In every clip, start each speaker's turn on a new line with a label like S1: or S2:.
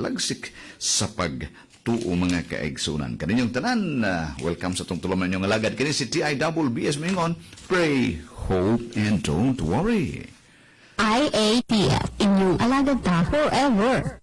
S1: talagsik sa pagtuo mga kaigsunan. Kaninyong tanan, welcome sa itong tuluman ninyong alagad. Kani si TIWBS Mingon, pray, hope, and don't worry.
S2: IATF, inyong alagad ta forever.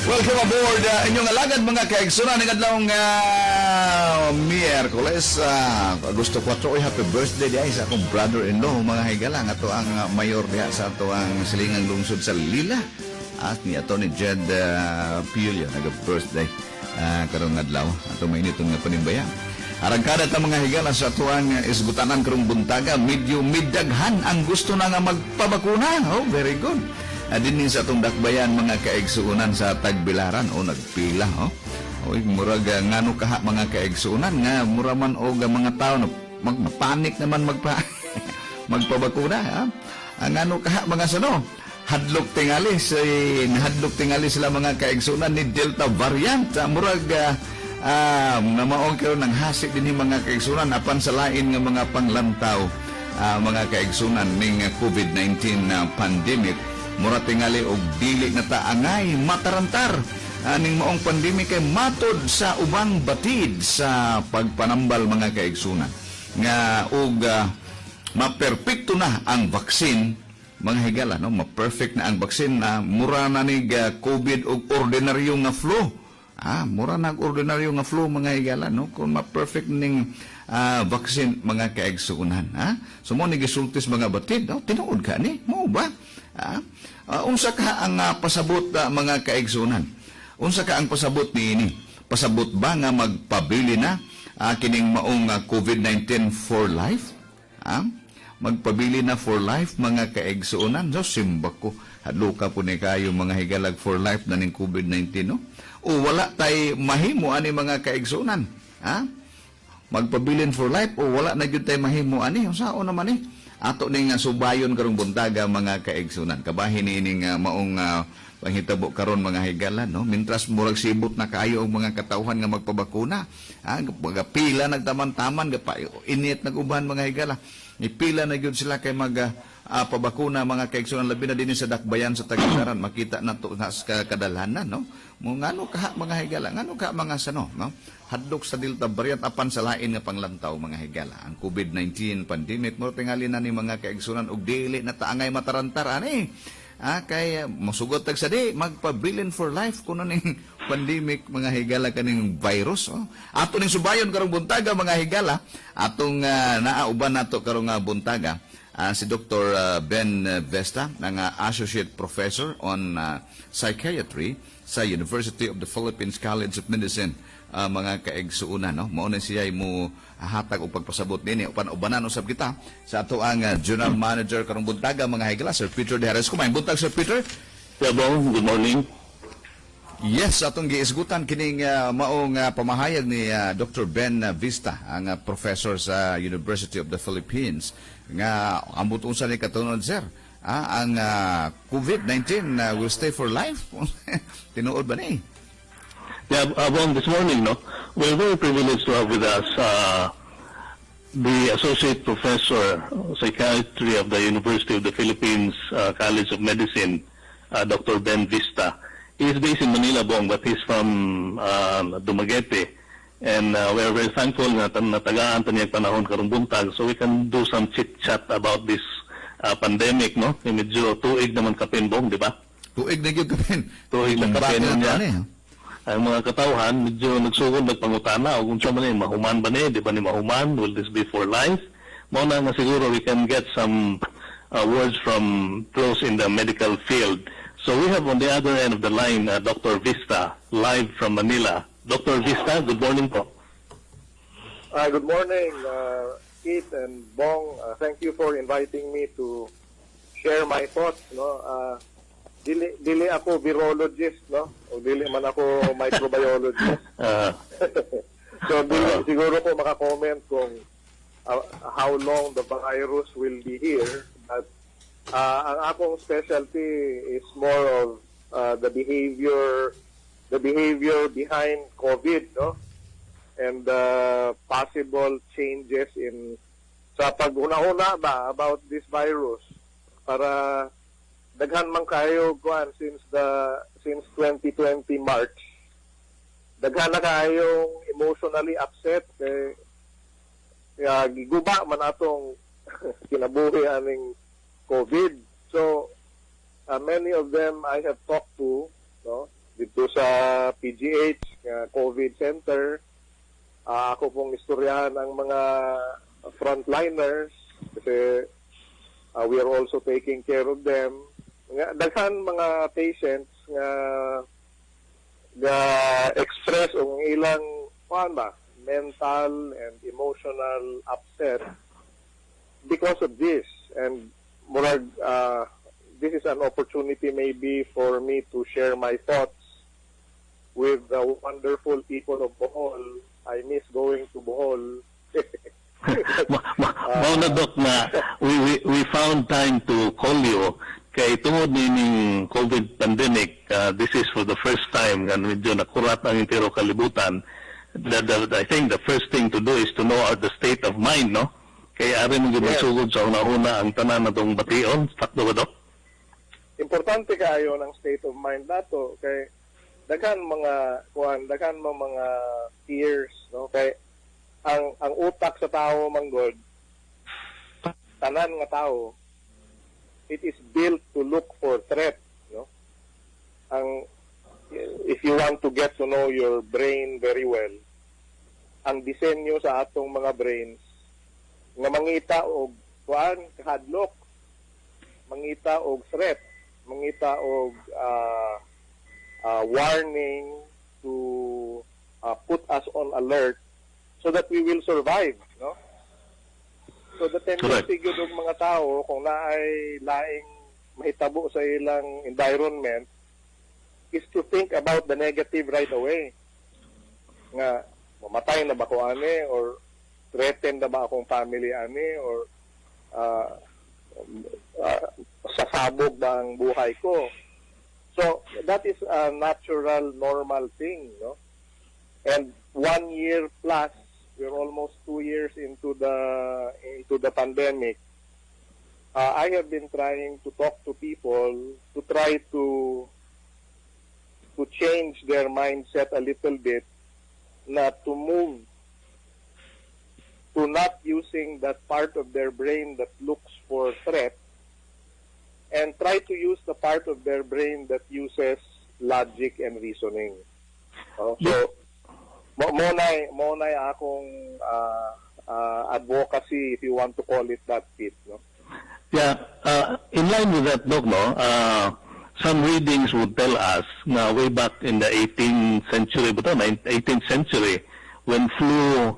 S1: Welcome aboard, inyong alagad mga kaigsunan ng adlawng Miyerkules. Agosto 4, happy birthday diay sa akong brother-in-law, mga higalang. Ato ang mayor diya sa ato ang silingang lungsod sa Lila. At ni ato ni Jed Pilio, nag-birthday karong adlaw. Ato mainitong nga panimbayan. Arangkada ta mga higala sa ato ang isgutanan karong buntaga, medyo midaghan ang gusto na nga magpabakuna. Oh, very good. Din sa itong dakbayan mga kaigsuunan sa Tagbilaran o nagpila. Oy, murag ngano kaha mga kaigsuunan nga muraman o mga tao na magpanik naman magpabakuna. Ngano kaha mga sano? Hadlok tingali sila mga kaigsuunan ni Delta variant. Murag namaong karon ng hasik din mga kaigsuunan apan sa lain nga mga panglantaw mga kaigsuunan ning COVID-19 pandemic. Mura tingali og dili na taangay matarantar aning maong pandemic kay matod sa ubang batid sa pagpanambal mga kaigsunan nga og maperpekto na ang vaksin mga higala no, ma-perfect na ang vaksin na mura na nig COVID og ordinaryo nga flu. Mura na ordinaryo nga flu mga higala no, kung ma-perfect ning vaksin mga kaigsunan. So mo ni gisultis mga batid, tinuod ka ni mo ba? Unsa ka ang pasabot mga kaigsunan? Unsa ka ang pasabot niini? Pasabot ba nga magpabili na kining maong COVID-19 for life? Magpabili na for life mga kaigsunan? So simbak ko, hadluka po ni kayo mga higalag for life na ning COVID-19 no? O wala tay mahimo ani mga kaigsunan? Magpabilin for life o wala na gyud tay mahimo ani? Unsa naman ni? Ato ning subayon karong buntaga mga kaigsunan. Kabahin ining maong panghitabo karon mga higala no. Mintras murag sibot na kaayo og mga katawhan nga magpabakuna. Pila nagtaman-taman init naguban mga higala. Ipila na gyud sila kay pabakuna mga kaigsunan labi na dinhi sa dakbayan sa Tagbilaran. Makita nato sa kadalhanan no. Ngano ka mga higala, ngano ka mga sano no? Hadlok sa Delta variant apan sa lain nga panglantaw mga higala. Ang COVID-19 pandemic mo tingali na ni mga kaigsunan og dili na taangay matarantar ani. Kay masugot tag sa di magpabilin for life kuno ning pandemic mga higala kaning virus. Ato ning subayon karong buntaga mga higala, atong naauban nato karong buntaga. Si Dr. Ben Vista, ng Associate Professor on Psychiatry sa University of the Philippines College of Medicine, mga kaigsuunan. No? Mauna siya mo hatag o pagpasabot nini. Upan-ubanan usab kita sa ato ang General Manager karong buntaga, mga higala, Sir Peter De Harris. Kumain buntag, Sir Peter.
S3: Yeah, good morning.
S1: Yes, atong giisgutan kining maong pamahayag ni Dr. Ben Vista, ang professor sa University of the Philippines. Nga ambot unsa ni katunod sir? Ang COVID-19 will stay for life. Tinuod ba ni?
S3: Yeah, this morning, no, we're very privileged to have with us the Associate Professor of Psychiatry of the University of the Philippines College of Medicine, Dr. Ben Vista. He is based in Manila, Bong, but he's from Dumaguete. And we are very thankful na tagaan ta niyang panahon karong buntag so we can do some chit-chat about this pandemic, no? Medyo tuig naman kapin, Bong, di ba?
S1: Tuig na gyud kapin.
S3: Tuig na kapin niya. Ang mga katawhan, medyo nagsugod nagpangutana o kung siya man mahuman ba ni, di ba ni mahuman? Will this be for life? Muna nga siguro we can get some words from those in the medical field. So we have on the other end of the line Dr. Vista, live from Manila. Dr. Vista, good morning po.
S4: Good morning, Keith and Bong. Thank you for inviting me to share my thoughts. No, dili ako virologist, no? O dili man ako microbiologist. So, siguro ko makakomment kung how long the virus will be here. But ang akong specialty is more of the behavior behind COVID, no? And possible changes in sa pag-una-una ba about this virus para daghan man kayo kuan since 2020 March. Daghan na kayong emotionally upset kay giguba man atong kinabuhi aning COVID. So many of them I have talked to, no, dito sa PGH COVID Center. Ako pong istoryahan ang mga frontliners kasi we are also taking care of them. Daghan mga patients nga express ang ilang mental and emotional upset because of this. And murag this is an opportunity maybe for me to share my thoughts with the wonderful people of Bohol. I miss going to Bohol.
S3: Mauna Doc na we found time to call you kay tungod nining COVID pandemic. This is for the first time and medyo nakurat ang intero kalibutan. I think the first thing to do is to know the state of mind, no? Kaya ari mo gibasugod sa una-una ang tanan natong bation. Sakto ba, Doc?
S4: Importante kayo ng state of mind nato kay daghan mga fears, no? Kay ang utak sa tao manggod, tanan nga tao, it is built to look for threat, no? If you want to get to know your brain very well, ang disenyo sa atong mga brains nga mangita og kahadlok, mangita og threat, mangita og warning to put us on alert so that we will survive, no? So the tendency gyud og mga tao kung naay laing mahitabo sa ilang environment is to think about the negative right away. Nga mamatay na ba ko ani, or threatened na ba akong family ani, or sasabog ba ang buhay ko. So that is a natural, normal thing, no? And 1 year plus, we're almost 2 years into the pandemic. I have been trying to talk to people to try to change their mindset a little bit, not to move to not using that part of their brain that looks for threat, and try to use the part of their brain that uses logic and reasoning. So mo na akong advocacy, if you want to call it that, Pete, no?
S3: Yeah, in line with that, Doc, no, some readings would tell us na way back in the 18th century, 18th century, when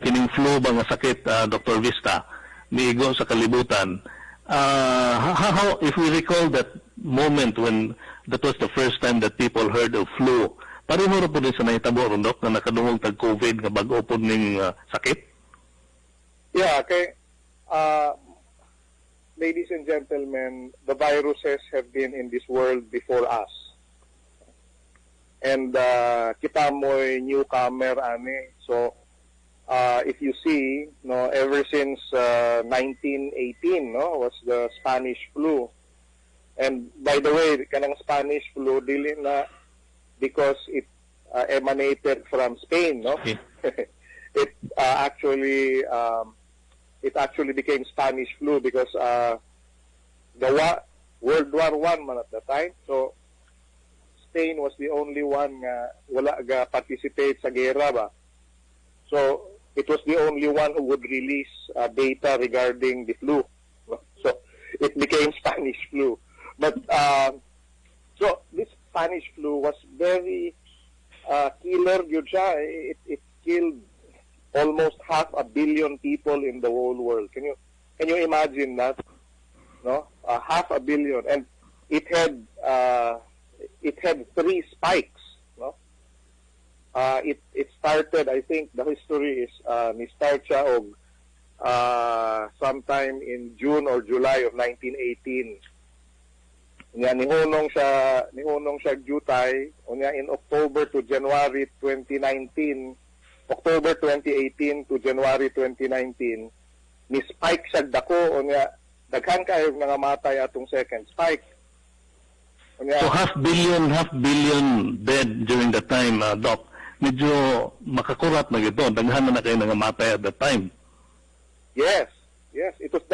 S3: kining flu ba nga sakit, Dr. Vista, miigo sa kalibutan, how, if we recall that moment when that was the first time that people heard of flu, pareho rin po din sa nahitabo, Doc, na nakadungog tag-COVID nga bago po ning sakit?
S4: Yeah, okay. Ladies and gentlemen, the viruses have been in this world before us. And kita mo'y newcomer, ani. So, if you see, no, ever since 1918, no, was the Spanish flu. And by the way, kanang Spanish flu, dili na because it emanated from Spain, no?
S3: Okay.
S4: It actually became Spanish flu because World War I man at the time. So Spain was the only one nga wala ga participate sa gera ba. So it was the only one who would release data regarding the flu. So it became Spanish flu. But so this Spanish flu was very killer gyud siya. It killed almost 500 million people in the whole world. Can you imagine that? No, 500 million, and it had it had 3 spikes, no? It started, I think the history is ni-start siya og sometime in June or July of 1918. Unya nihunong siya Jutay, unya in October to January 2019, October 2018 to January 2019, ni spike siya dako, unya daghan kayo nga matay atong second spike. Unya,
S3: So half billion dead during that time, Doc. Medyo makakurat na gito. Daghan na kayo nga matay at that time.
S4: Yes, it was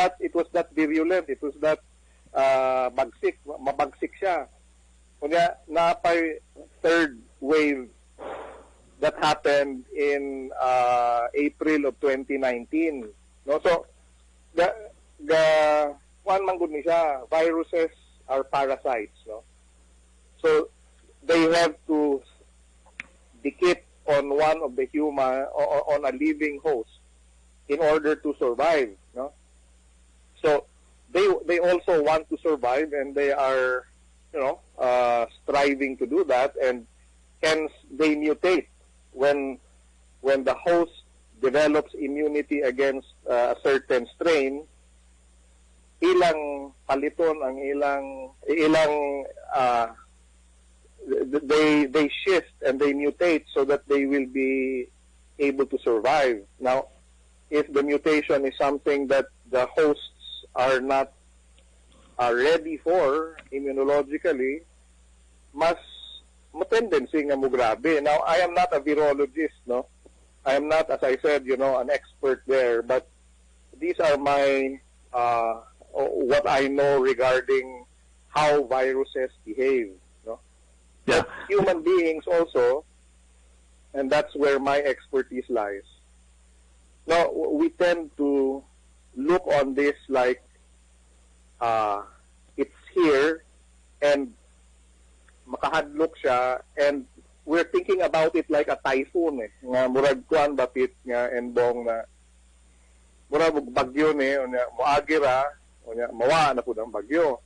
S4: that virulent, it was that mabagsik siya. Kunya napay third wave that happened in April of 2019. No, so the one man gud ni siya, viruses are parasites, no. So they have to dikit on one of the human or on a living host in order to survive, no? So they also want to survive, and they are, striving to do that, and hence they mutate when the host develops immunity against a certain strain. Ilang paliton ang ilang they shift and they mutate so that they will be able to survive. Now, if the mutation is something that the hosts are not ready for immunologically, mas tendency nga mo grabe. Now, I am not a virologist, no? I am not, as I said, an expert there, but these are my what I know regarding how viruses behave, no?
S3: Yeah.
S4: But human beings also, and that's where my expertise lies. Now, we tend to look on this like it's here and makahadlok siya, and we're thinking about it like a typhoon nga murag kuan bapit nga endong na murag bagyo moagira mawa na pud ang bagyo.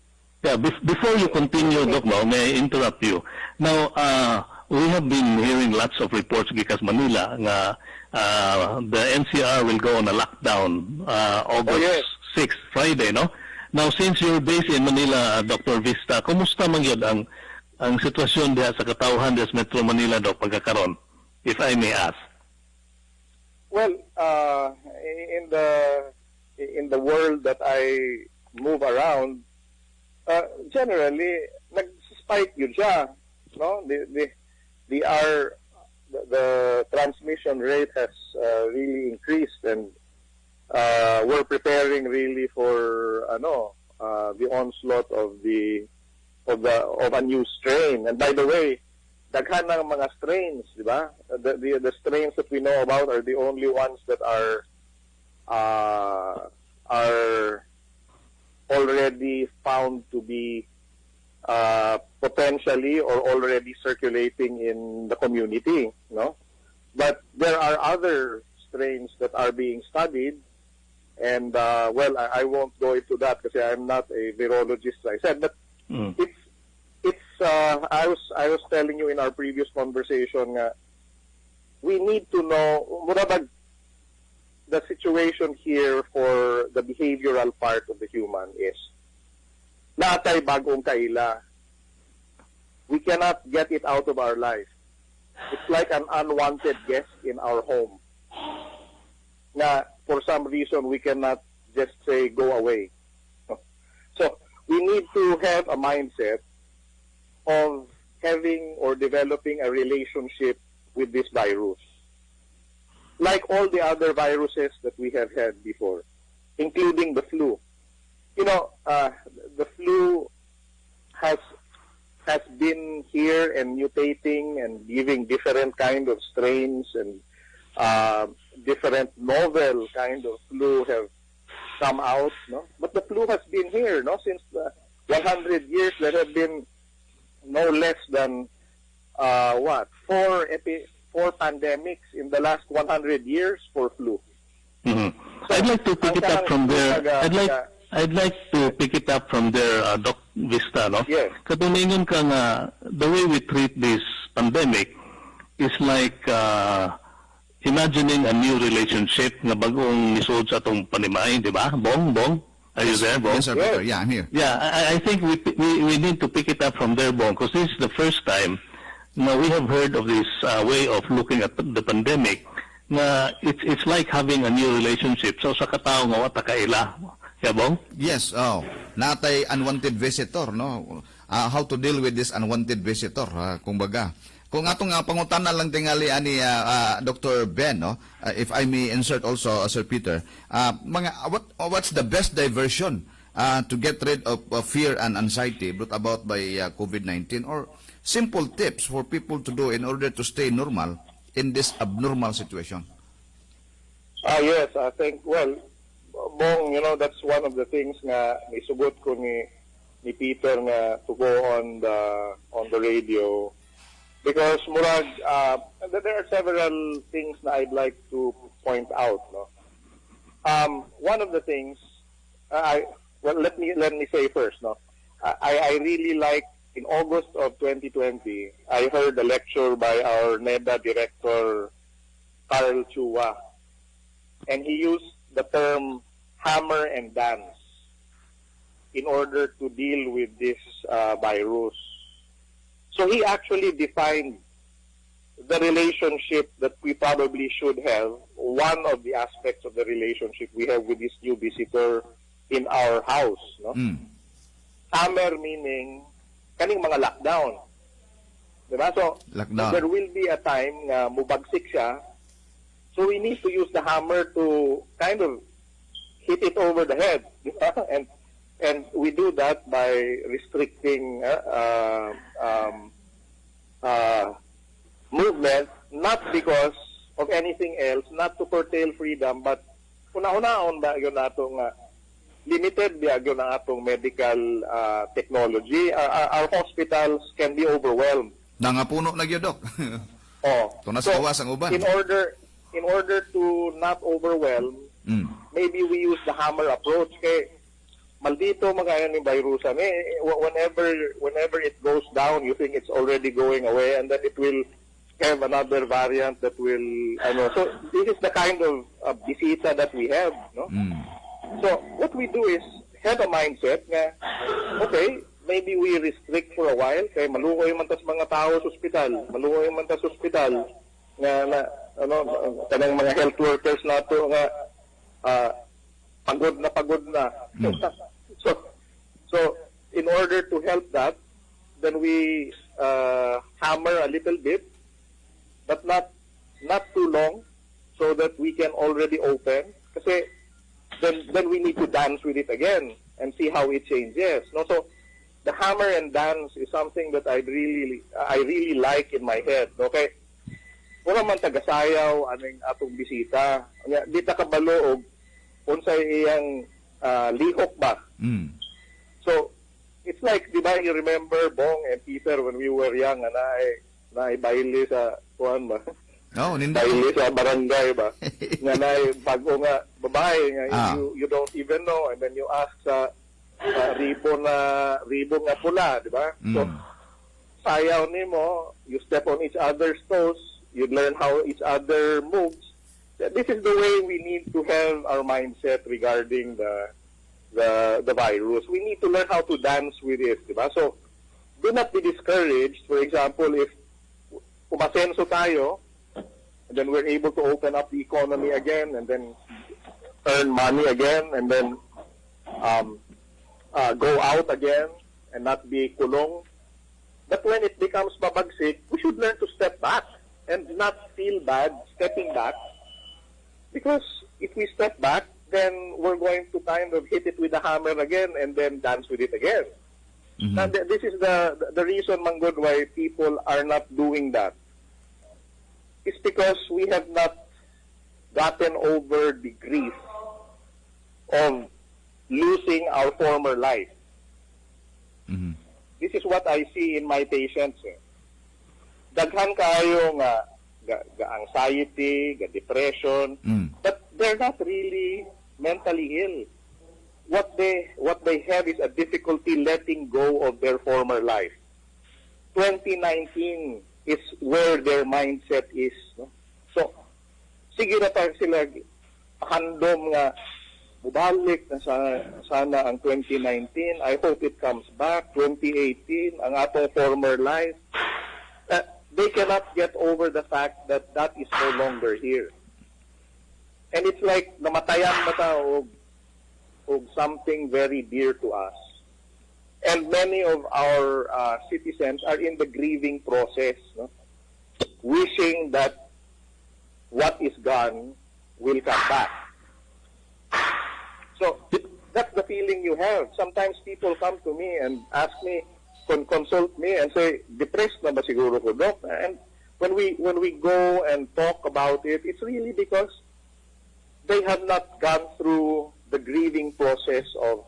S3: Yeah, before you continue, Doc, may I interrupt you. Now, we have been hearing lots of reports because Manila nga the NCR will go on a lockdown August 6th, Friday, no? Now, since you're based in Manila, Dr. Vista, kumusta man yun ang sitwasyon diha sa katawhan diha sa Metro Manila, Doc, pagkakaron, if I may ask?
S4: Well, in the world that I move around, generally nag-spike yun siya, no? The transmission rate has really increased, and we're preparing really for the onslaught of a new strain. And by the way, daghan ng mga strains, di ba? The strains that we know about are the only ones that are already found to be potentially or already circulating in the community, no? But there are other strains that are being studied, and I won't go into that because I'm not a virologist, as I said, but I was telling you in our previous conversation, we need to know murabag the situation here for the behavioral part of the human is natay bagong kaila. We cannot get it out of our life. It's like an unwanted guest in our home. Na for some reason we cannot just say go away. So we need to have a mindset of having or developing a relationship with this virus. Like all the other viruses that we have had before, including the flu. The flu has been here and mutating and giving different kind of strains, and different novel kind of flu have come out, no? But the flu has been here, no? Since 100 years, there have been no less than four pandemics in the last 100 years for flu.
S3: Mm-hmm. So I'd like to pick it up from there. I'd like to pick it up from there, Doc Vista, no?
S4: Yes.
S3: Katuningan ka nga, the way we treat this pandemic is like imagining a new relationship na bagong nisod sa atong panimay, di ba? Bong? Are you there, Bong?
S1: Yes, sir, Peter. Yeah, I'm here.
S3: Yeah, I think we need to pick it up from there, Bong, because this is the first time na we have heard of this way of looking at the pandemic na it's like having a new relationship. So sa katao nga wata kaila. Yeah, Bong?
S1: Yes, natay unwanted visitor, no? How to deal with this unwanted visitor, kumbaga. Kung atong pangutana lang tingali ani Dr. Ben, no? If I may insert also, Sir Peter, what's the best diversion to get rid of fear and anxiety brought about by COVID-19, or simple tips for people to do in order to stay normal in this abnormal situation?
S4: Yes, I think, well, Bong, that's one of the things nga isugot ko ni Peter nga to go on the radio, because murag there are several things na I'd like to point out, no. One of the things let me say first, no. I really like, in August of 2020, I heard a lecture by our NEDA director Carl Chua, and he used the term hammer and dance in order to deal with this virus. So he actually defined the relationship that we probably should have. One of the aspects of the relationship we have with this new visitor in our house, no? Hammer meaning kaning mga lockdown. Diba? So
S1: Lockdown.
S4: there will be a time na mubagsik siya. So we need to use the hammer to kind of hit it over the head. And we do that by restricting movement, not because of anything else, not to curtail freedom, but una-unaon ba yun nato nga limited ba yun ang atong medical technology. Our hospitals can be overwhelmed.
S1: Nangapuno na gyud, Dok. Tunas kawas ang uban.
S4: In order to not overwhelm, maybe we use the hammer approach. Kay maldito mga yung virusan. Whenever it goes down, you think it's already going away, and then it will have another variant that will, so this is the kind of bisita that we have, no? So what we do is have a mindset nga, okay, maybe we restrict for a while, kay maluoy man tas mga tao sa ospital, maluoy man tas ospital, nga kanang mga health workers nato nga pagod na. So in order to help that, then we hammer a little bit, but not too long, so that we can already open. Kasi then we need to dance with it again and see how it changes. No, so the hammer and dance is something that I really like in my head. Okay. Wala man tagasayaw aning atong bisita. Di ta kabalo og unsay iyang lihok ba. So it's like, di ba, you remember Bong and Peter when we were young, na baile sa kuan ba? Baile sa barangay ba? Nga bago nga babae nga you don't even know, and then you ask sa ribbon nga pula, di ba? So sayaw nimo, you step on each other's toes, you learn how each other moves. This is the way we need to have our mindset regarding the virus. We need to learn how to dance with it, diba? So do not be discouraged. For example, if umasenso tayo, and then we're able to open up the economy again, and then earn money again, and then go out again and not be kulong. But when it becomes mabagsik, we should learn to step back and not feel bad stepping back. Because if we step back, then we're going to kind of hit it with the hammer again and then dance with it again. Now, this is the reason, Manggod, why people are not doing that. It's because we have not gotten over the grief of losing our former life. This is what I see in my patients. Daghan kayo nga anxiety, depression, but they're not really mentally ill. what they have is a difficulty letting go of their former life. 2019 is where their mindset is. No? So, sige na tayo sila handom nga bubalik na sana ang 2019. I hope it comes back. 2018, ang atong former life. They cannot get over the fact that that is no longer here. And it's like namatayan na ta og something very dear to us. And many of our citizens are in the grieving process, no? Wishing that what is gone will come back. So, that's the feeling you have. Sometimes people come to me and ask me, consult me and say, depressed na ba siguro ko, Doc? And when we go and talk about it, it's really because they have not gone through the grieving process of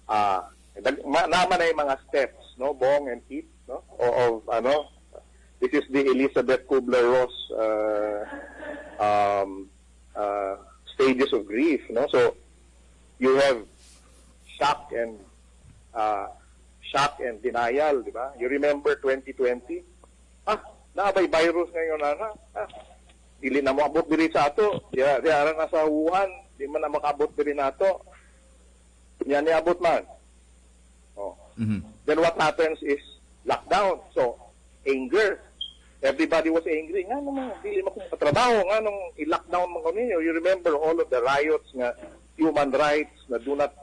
S4: naman na yung mga steps, no, Bong and Keith, no, of this is the Elizabeth Kubler-Ross stages of grief, no. So you have shock and denial, di ba? You remember 2020? Naabay virus ngayon, dili na moabot diri sa ato. Diara na sa Wuhan, di man na makabot diri nato. Yan niabot man. Oh.
S1: Mhm.
S4: Then what happens is lockdown. So, anger. Everybody was angry. Nga naman, dili mo kung patrabaho. Nga nung i-lockdown mo kami. You remember all of the riots nga human rights na do not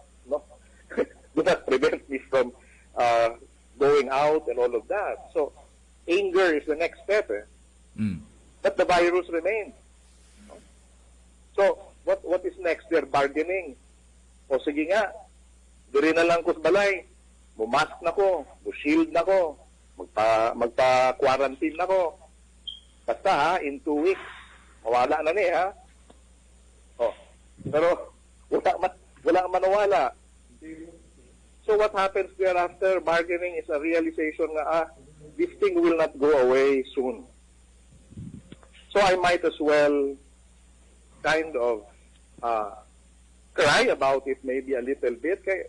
S4: prevent me from going out and all of that. So, anger is the next step. But the virus remains. So, what is next? They're bargaining. O sige nga, diri na lang ko sa balay. Mumask na ko, shield na ko, magpa-quarantine na ko. Basta in 2 weeks, mawala na ni ha. Oh, pero wala manawala. So what happens thereafter? Bargaining is a realization na this thing will not go away soon. So I might as well kind of cry about it maybe a little bit. Kaya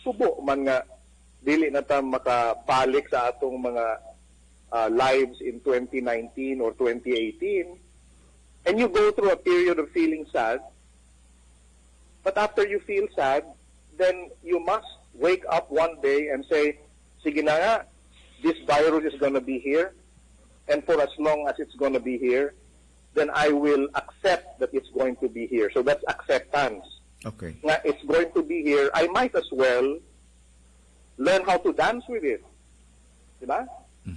S4: subo man nga dili na ta makabalik sa atong mga lives in 2019 or 2018. And you go through a period of feeling sad. But after you feel sad, then you must wake up one day and say, sige na nga, this virus is gonna be here. And for as long as it's going to be here, then I will accept that it's going to be here. So that's acceptance.
S1: Okay.
S4: Nga it's going to be here, I might as well learn how to dance with it. Diba?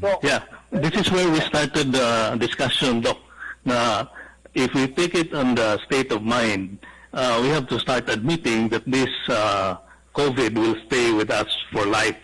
S4: So,
S3: Yeah, this is where we started the discussion, Doc. Na if we take it on the state of mind, we have to start admitting that this COVID will stay with us for life.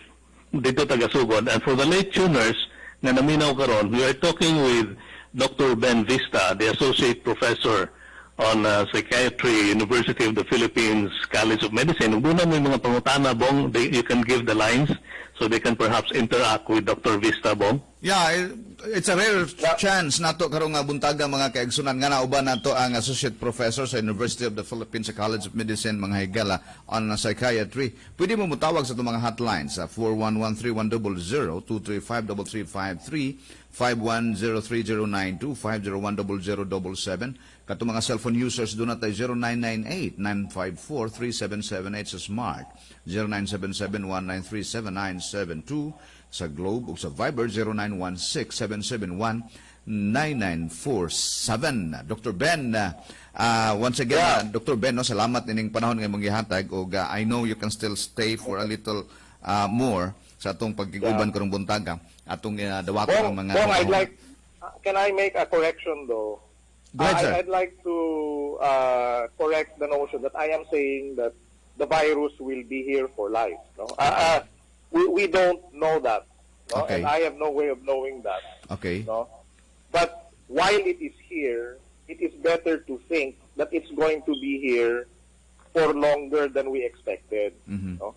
S3: Dito tagasugod. And for the late tuners, na naminaw karon, we are talking with Dr. Ben Vista, the Associate Professor on Psychiatry, University of the Philippines College of Medicine. Muna may mga pangutana, Bong, you can give the lines so they can perhaps interact with Dr. Vista, Bong.
S1: Yeah, it's a rare chance nato karong nga buntaga mga kaigsunan nga nauban nato ang Associate Professor sa University of the Philippines College of Medicine mga higala on psychiatry. Pwede mo mutawag sa itong mga hotlines sa 4113100, 235-3353, 5103-092, 501-0077. Kato mga cellphone users do natay 0998-954-3778 sa Smart, 0977-193-7972 sa Globe ug sa Viber 0916-771-9947. Dr. Ben, once again, Dr. Ben, no, salamat ining panahon nga mong gihatag ug I know you can still stay for a little more sa atong pagkiguban karong buntaga atong dawako ng mga
S4: Bong, I'd like can I make a correction though?
S1: Go ahead, sir.
S4: I'd like to correct the notion that I am saying that the virus will be here for life. No? We don't know that. No?
S1: Okay.
S4: And I have no way of knowing that.
S1: Okay.
S4: No? But while it is here, it is better to think that it's going to be here for longer than we expected.
S1: Mhm.
S4: No?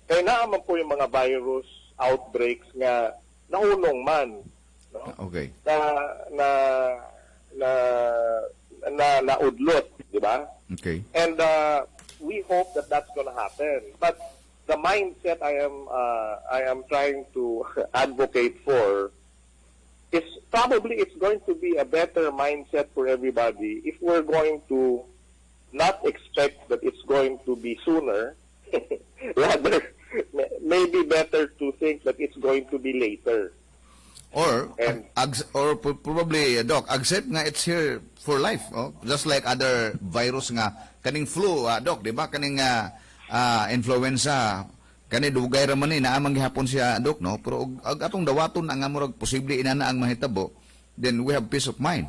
S4: Kaya naaman po yung mga virus outbreaks nga naunong man. No?
S1: Okay.
S4: Na udlot, di ba?
S1: Okay.
S4: And we hope that that's going to happen. But the mindset I am trying to advocate for is probably it's going to be a better mindset for everybody if we're going to not expect that it's going to be sooner. Rather, maybe better to think that it's going to be later.
S1: Or
S4: And-
S1: probably, Doc, accept nga it's here for life. Oh? Just like other virus nga, kaning flu, Doc, di ba? Kaning influenza, kani dugay raman ni, naamang gihapon siya, Doc, no? Pero atong dawaton na nga murag posible inana ang mahitabo, then we have peace of mind.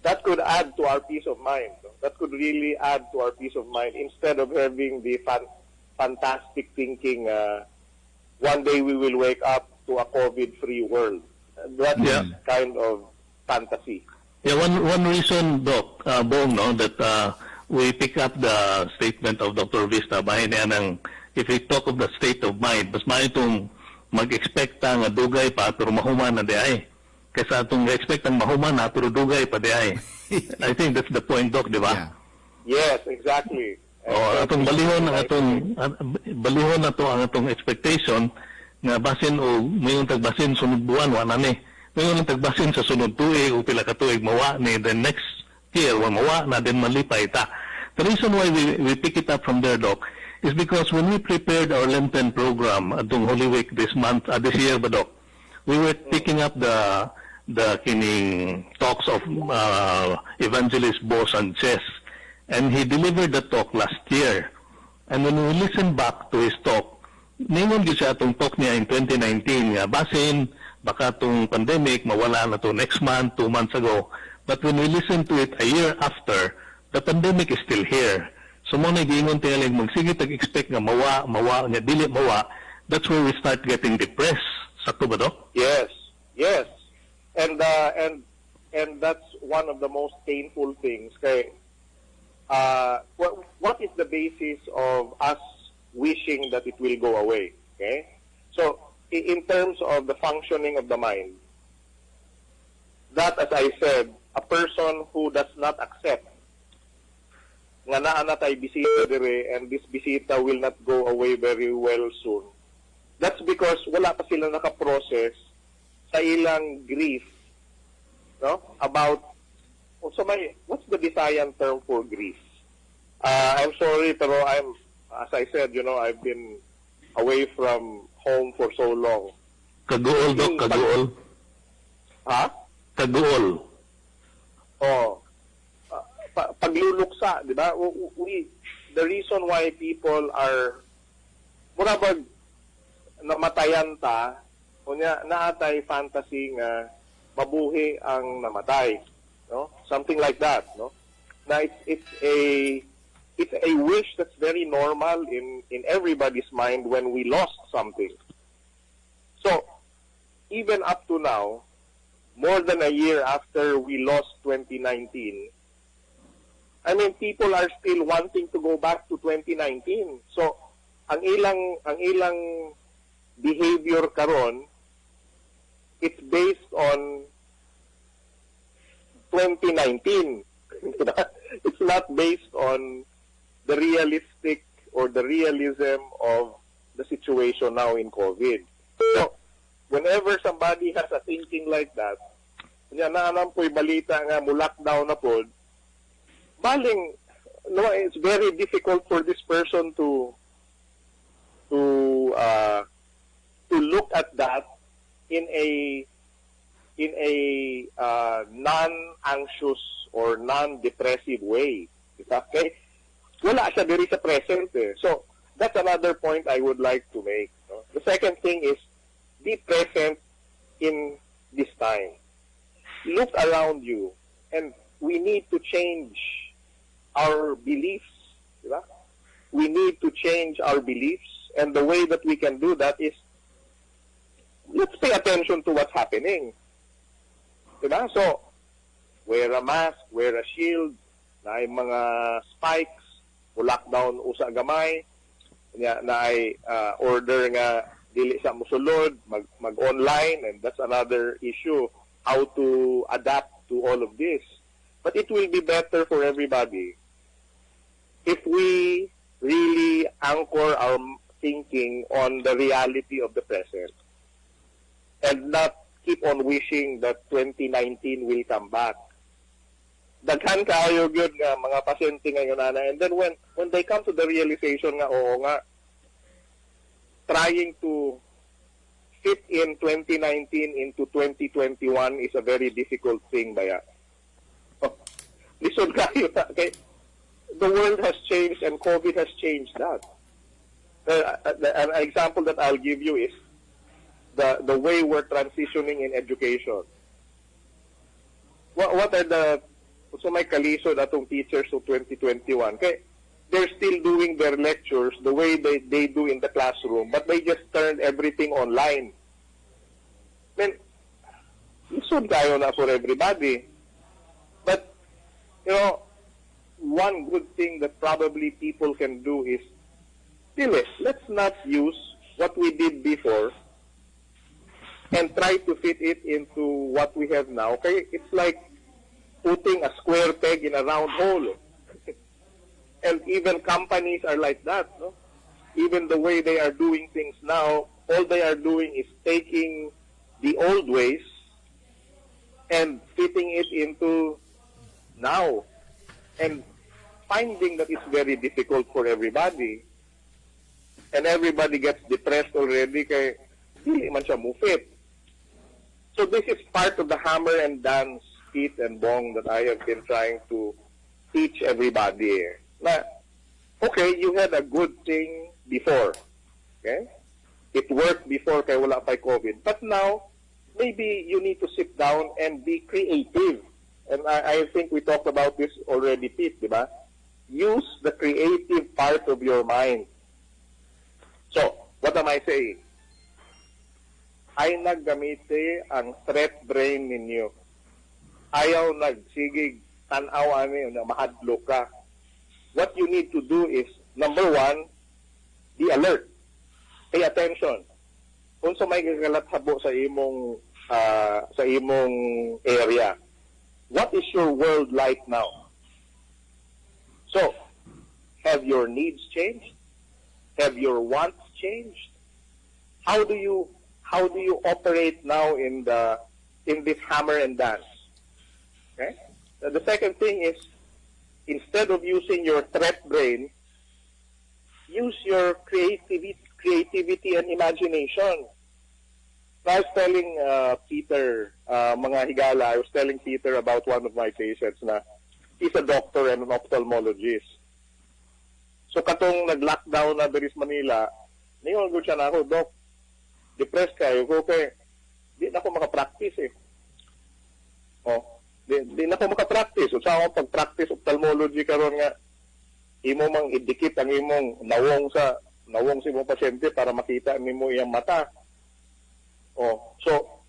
S4: That could add to our peace of mind. No? That could really add to our peace of mind instead of having the fantastic thinking, one day we will wake up to a COVID-free world. That's kind of fantasy.
S3: Yeah, one reason, Doc, Bong, no, that we pick up the statement of Dr. Vista, bahay niya ng, if we talk of the state of mind, mas maitong mag-expecta nga dugay pa, pero mahuman na di ay. Kaysa itong expect ang mahuman na, pero dugay pa di ay. I think that's the point, Doc, di ba?
S4: Yes, exactly.
S3: Atong balihon na to ang atong expectation nga basin o mayon tagbasin sunod buwan wa na ni. Mayon tagbasin sa sunod tuig o pila ka tuig mawa ni, the next year wa mawa na din malipay ta. The reason why we pick it up from there, Doc, is because when we prepared our Lenten program atong Holy Week this month, this year ba, Doc, we were picking up the kining talks of Evangelist Bo Sanchez, and he delivered the talk last year. And when we listen back to his talk, ningon gyud siya atong talk niya in 2019 nga basin baka tong pandemic mawala na to next month, 2 months ago. But when we listen to it a year after, the pandemic is still here. So mo na giingon tingali magsige tag-expect nga mawa nga dili mawa. That's where we start getting depressed. Sakto ba, Doc?
S4: Yes, yes. And that's one of the most painful things. Kay what is the basis of us wishing that it will go away? Okay? So, in terms of the functioning of the mind, that, as I said, a person who does not accept nga naa na tay bisita dire and this bisita will not go away very well soon, that's because wala pa sila nakaprocess sa ilang grief, no? About, so what's the Visayan term for grief? I'm sorry, pero as I said, I've been away from home for so long.
S3: Kaguol, Doc, kaguol.
S4: Ha?
S3: Kaguol.
S4: Oh. Pagluluksa, di ba? The reason why people are murabag namatayan ta, kunya naatay fantasy nga mabuhi ang namatay, no? Something like that, no? Na it's a wish that's very normal in everybody's mind when we lost something. So, even up to now, more than a year after we lost 2019, I mean, people are still wanting to go back to 2019. So, ang ilang behavior karon, it's based on 2019. It's not based on the realistic or the realism of the situation now in COVID. So, whenever somebody has a thinking like that, naanam po'y balita nga mo lockdown na po, baling, no, it's very difficult for this person to look at that in a non-anxious or non-depressive way. Okay? Wala siya diri sa present eh. So, that's another point I would like to make. No? The second thing is, be present in this time. Look around you, and we need to change our beliefs. Diba? We need to change our beliefs, and the way that we can do that is, let's pay attention to what's happening. Diba? So, wear a mask, wear a shield, na ay mga spikes, o lockdown usa gamay, na ay order nga dili sa musulod, mag-online, and that's another issue, how to adapt to all of this. But it will be better for everybody if we really anchor our thinking on the reality of the present and not keep on wishing that 2019 will come back. Daghan kaayo gyud nga mga pasyente ngayon ana, and then when they come to the realization nga oo nga, trying to fit in 2019 into 2021 is a very difficult thing baya. Lisod kayo kay the world has changed and COVID has changed that. An example that I'll give you is the way we're transitioning in education. What are the so may kalisod atong teachers of 2021? Kay they're still doing their lectures the way they do in the classroom, but they just turned everything online. Then, lisod kayo na for everybody. But, you know, one good thing that probably people can do is, let's not use what we did before and try to fit it into what we have now. Okay, it's like putting a square peg in a round hole. And even companies are like that, no? Even the way they are doing things now, all they are doing is taking the old ways and fitting it into now. And finding that it's very difficult for everybody. And everybody gets depressed already kay dili man siya mufit. So this is part of the hammer and dance, Pete and Bong, that I have been trying to teach everybody. Na, okay, you had a good thing before. Okay? It worked before kay wala pa COVID. But now, maybe you need to sit down and be creative. And I think we talked about this already, Pete, di ba? Use the creative part of your mind. So, what am I saying? Ay naggamite ang threat brain ninyo. Ayaw nagsigig tanaw ani na mahadlo ka. What you need to do is, number one, be alert. Pay attention. Kung sa may gagalathabo sa imong area, what is your world like now? So, have your needs changed? Have your wants changed? How do you operate now in this hammer and dance? Okay? The second thing is, instead of using your threat brain, use your creativity and imagination. I was telling Peter, mga higala, I was telling Peter about one of my patients na he's a doctor and an ophthalmologist. So katong nag-lockdown na diri sa Manila, ningon ko siya na ako, Doc, depressed kayo ko kay di na ako makapractice eh. Di na ako makapractice. So sa akong pag-practice ophthalmology karon nga, imo mang idikit ang imong nawong sa imong pasyente para makita nimo iyang mata. So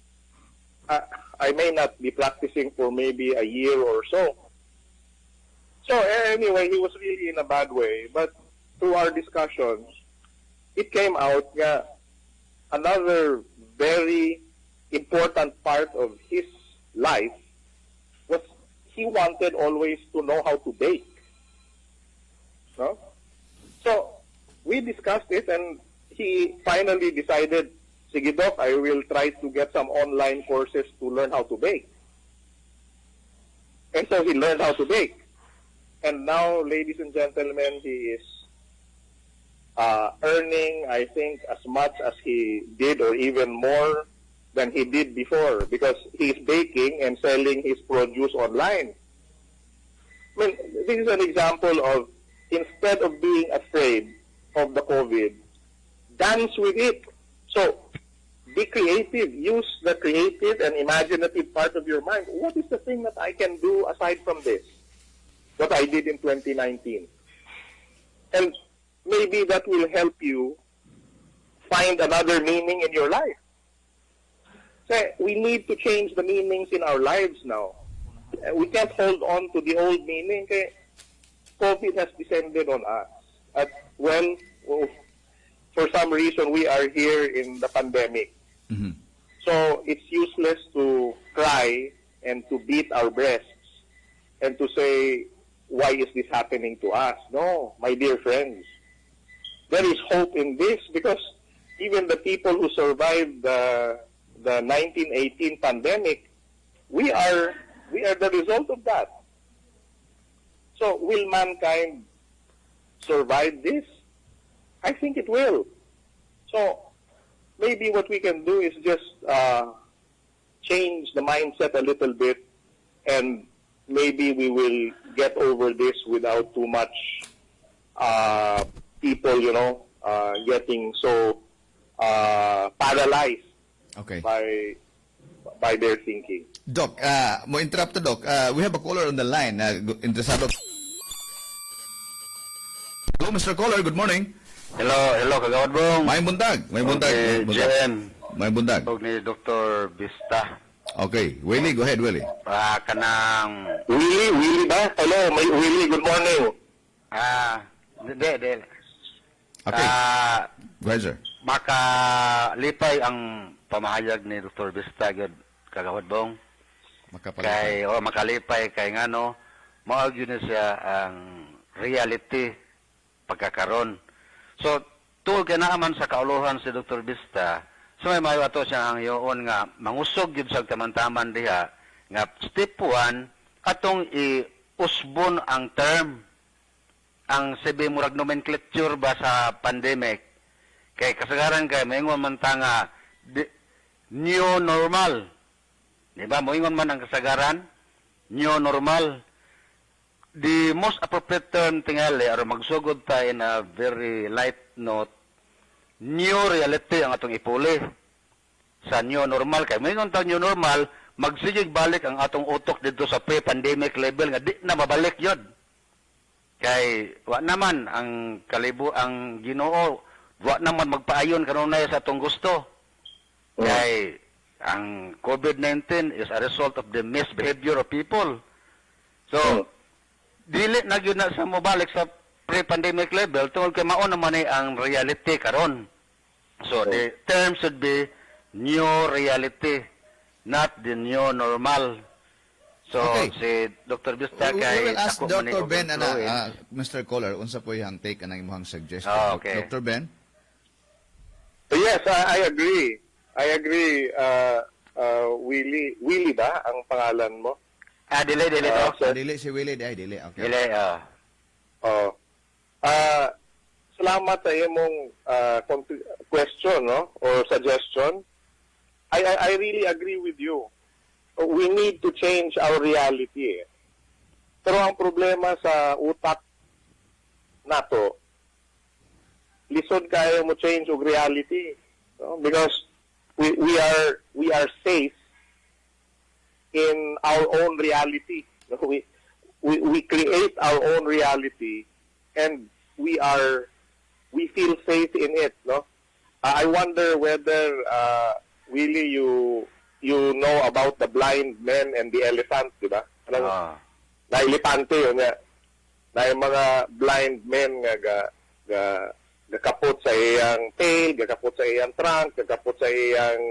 S4: I may not be practicing for maybe a year or so. So anyway, he was really in a bad way. But through our discussions, it came out nga another very important part of his life was he wanted always to know how to bake. No? So we discussed it and he finally decided, sige Doc, I will try to get some online courses to learn how to bake. And so he learned how to bake. And now, ladies and gentlemen, he is earning, I think, as much as he did or even more than he did before because he's baking and selling his produce online. I mean, this is an example of instead of being afraid of the COVID, dance with it. So, be creative. Use the creative and imaginative part of your mind. What is the thing that I can do aside from this? What I did in 2019. And maybe that will help you find another meaning in your life. So we need to change the meanings in our lives now. We can't hold on to the old meaning. COVID has descended on us. Well, for some reason, we are here in the pandemic. Mm-hmm. So it's useless to cry and to beat our breasts and to say, why is this happening to us? No, my dear friends. There is hope in this because even the people who survived the 1918 pandemic, we are the result of that. So will mankind survive this? I think it will. So maybe what we can do is just change the mindset a little bit, and maybe we will get over this without too much people, getting so paralyzed
S1: Okay.
S4: by their thinking.
S1: Doc, mo interrupt to Doc. We have a caller on the line. Interesado. Hello, Mr. Caller. Good morning.
S5: Hello, kagawad bong.
S1: May buntag. May buntag.
S5: Okay,
S1: May buntag.
S5: JM.
S1: May buntag.
S5: Tog ni Dr. Vista.
S1: Okay. Willie, go ahead, Willie.
S5: Kanang,
S4: Willie ba? Hello, Willie, good morning.
S5: Hindi.
S1: Okay. Go ahead, sir.
S5: Makalipay ang pamahayag ni Dr. Vista, good kagawad bong. Makalipay kay ngano, maog yun siya ang reality pagkakaron. So, tuol ka naaman sa kauluhan si Dr. Vista, so may mayo ato siya ang iyon nga, mangusog yun sa taman-taman diha, nga step 1, atong i-usbon ang term, ang sabi murag nomenclature ba sa pandemic, kay kasagaran kay maingon man ta nga new normal. Di ba? Moingon man ang kasagaran, new normal. The most appropriate term tingali or magsugod ta in a very light note, new reality ang atong ipuli sa new normal. Kay moingon ta new normal, magsigig balik ang atong utok dito sa pre-pandemic level nga di na mabalik yun. Kay wa naman ang ang Ginoo, wa naman magpaayon kanunay sa atong gusto. Kay ang COVID-19 is a result of the misbehavior of people. So, dili na gyud na sa mobalik sa pre-pandemic level tungod kay mao naman ang reality karon. So, the term should be new reality, not the new normal. So,
S1: Okay.
S5: si Dr. Vista
S1: We
S5: kay
S1: will ask
S5: ako man
S1: Dr. Ben,
S5: overflowing.
S1: Mr. Caller, unsa po yung take anang imong suggestion.
S5: Okay.
S1: Dr. Ben?
S4: Yes, I agree. I agree, Willie ba ang pangalan mo?
S5: Dili to.
S4: Sir?
S1: Dili si Willie, dili. Okay.
S5: Dili,
S4: Oh. Salamat sa imong question, no, or suggestion. I really agree with you. We need to change our reality. Pero ang problema sa utak nato, lisod kayo mo change og reality, no? Because we are safe in our own reality. No? We create our own reality, and we feel safe in it. No, I wonder whether Willie, you know about the blind men and the elephant, di ba? Na elepante yun nga. Na yung mga blind men nga gakapot sa iyang tail, gakapot sa iyang trunk, gakapot sa iyang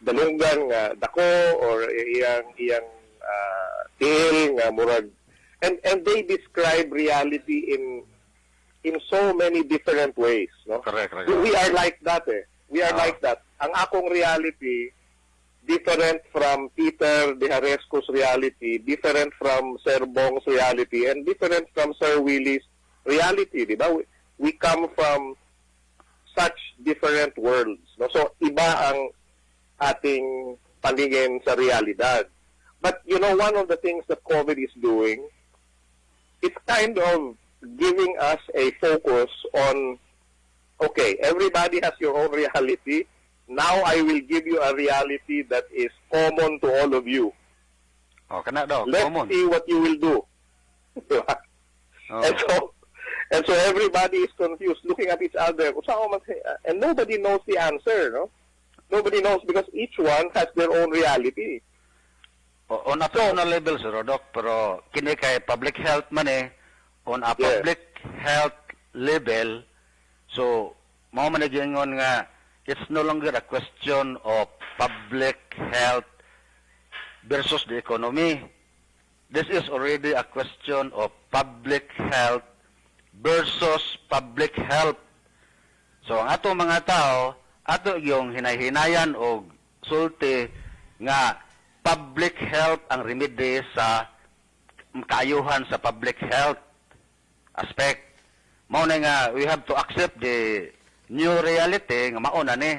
S4: dalunggan nga dako, or iyang tail nga murag. And they describe reality in so many different ways, no?
S5: Correct.
S4: We are like that, eh. We are like that. Ang akong reality different from Peter de Haresco's reality, different from Sir Bong's reality, and different from Sir Willie's reality, di ba? We come from such different worlds, no? So, iba ang ating paningin sa realidad. But, one of the things that COVID is doing, it's kind of giving us a focus on, okay, everybody has your own reality. Now I will give you a reality that is common to all of you.
S5: Kana daw,
S4: Let's
S5: common.
S4: see what you will do. And so everybody is confused, looking at each other. And nobody knows the answer, no? Nobody knows because each one has their own reality.
S5: On a personal level, Sir Rodok, pero kini kay public health man on a public health level, so mao man gingon nga it's no longer a question of public health versus the economy. this is already a question of public health versus public health. So ang ato mga tao, ato yung hinay-hinayan o sulti nga public health ang remedy sa kaayuhan sa public health aspect. Mao na nga we have to accept the new reality nga mao na ni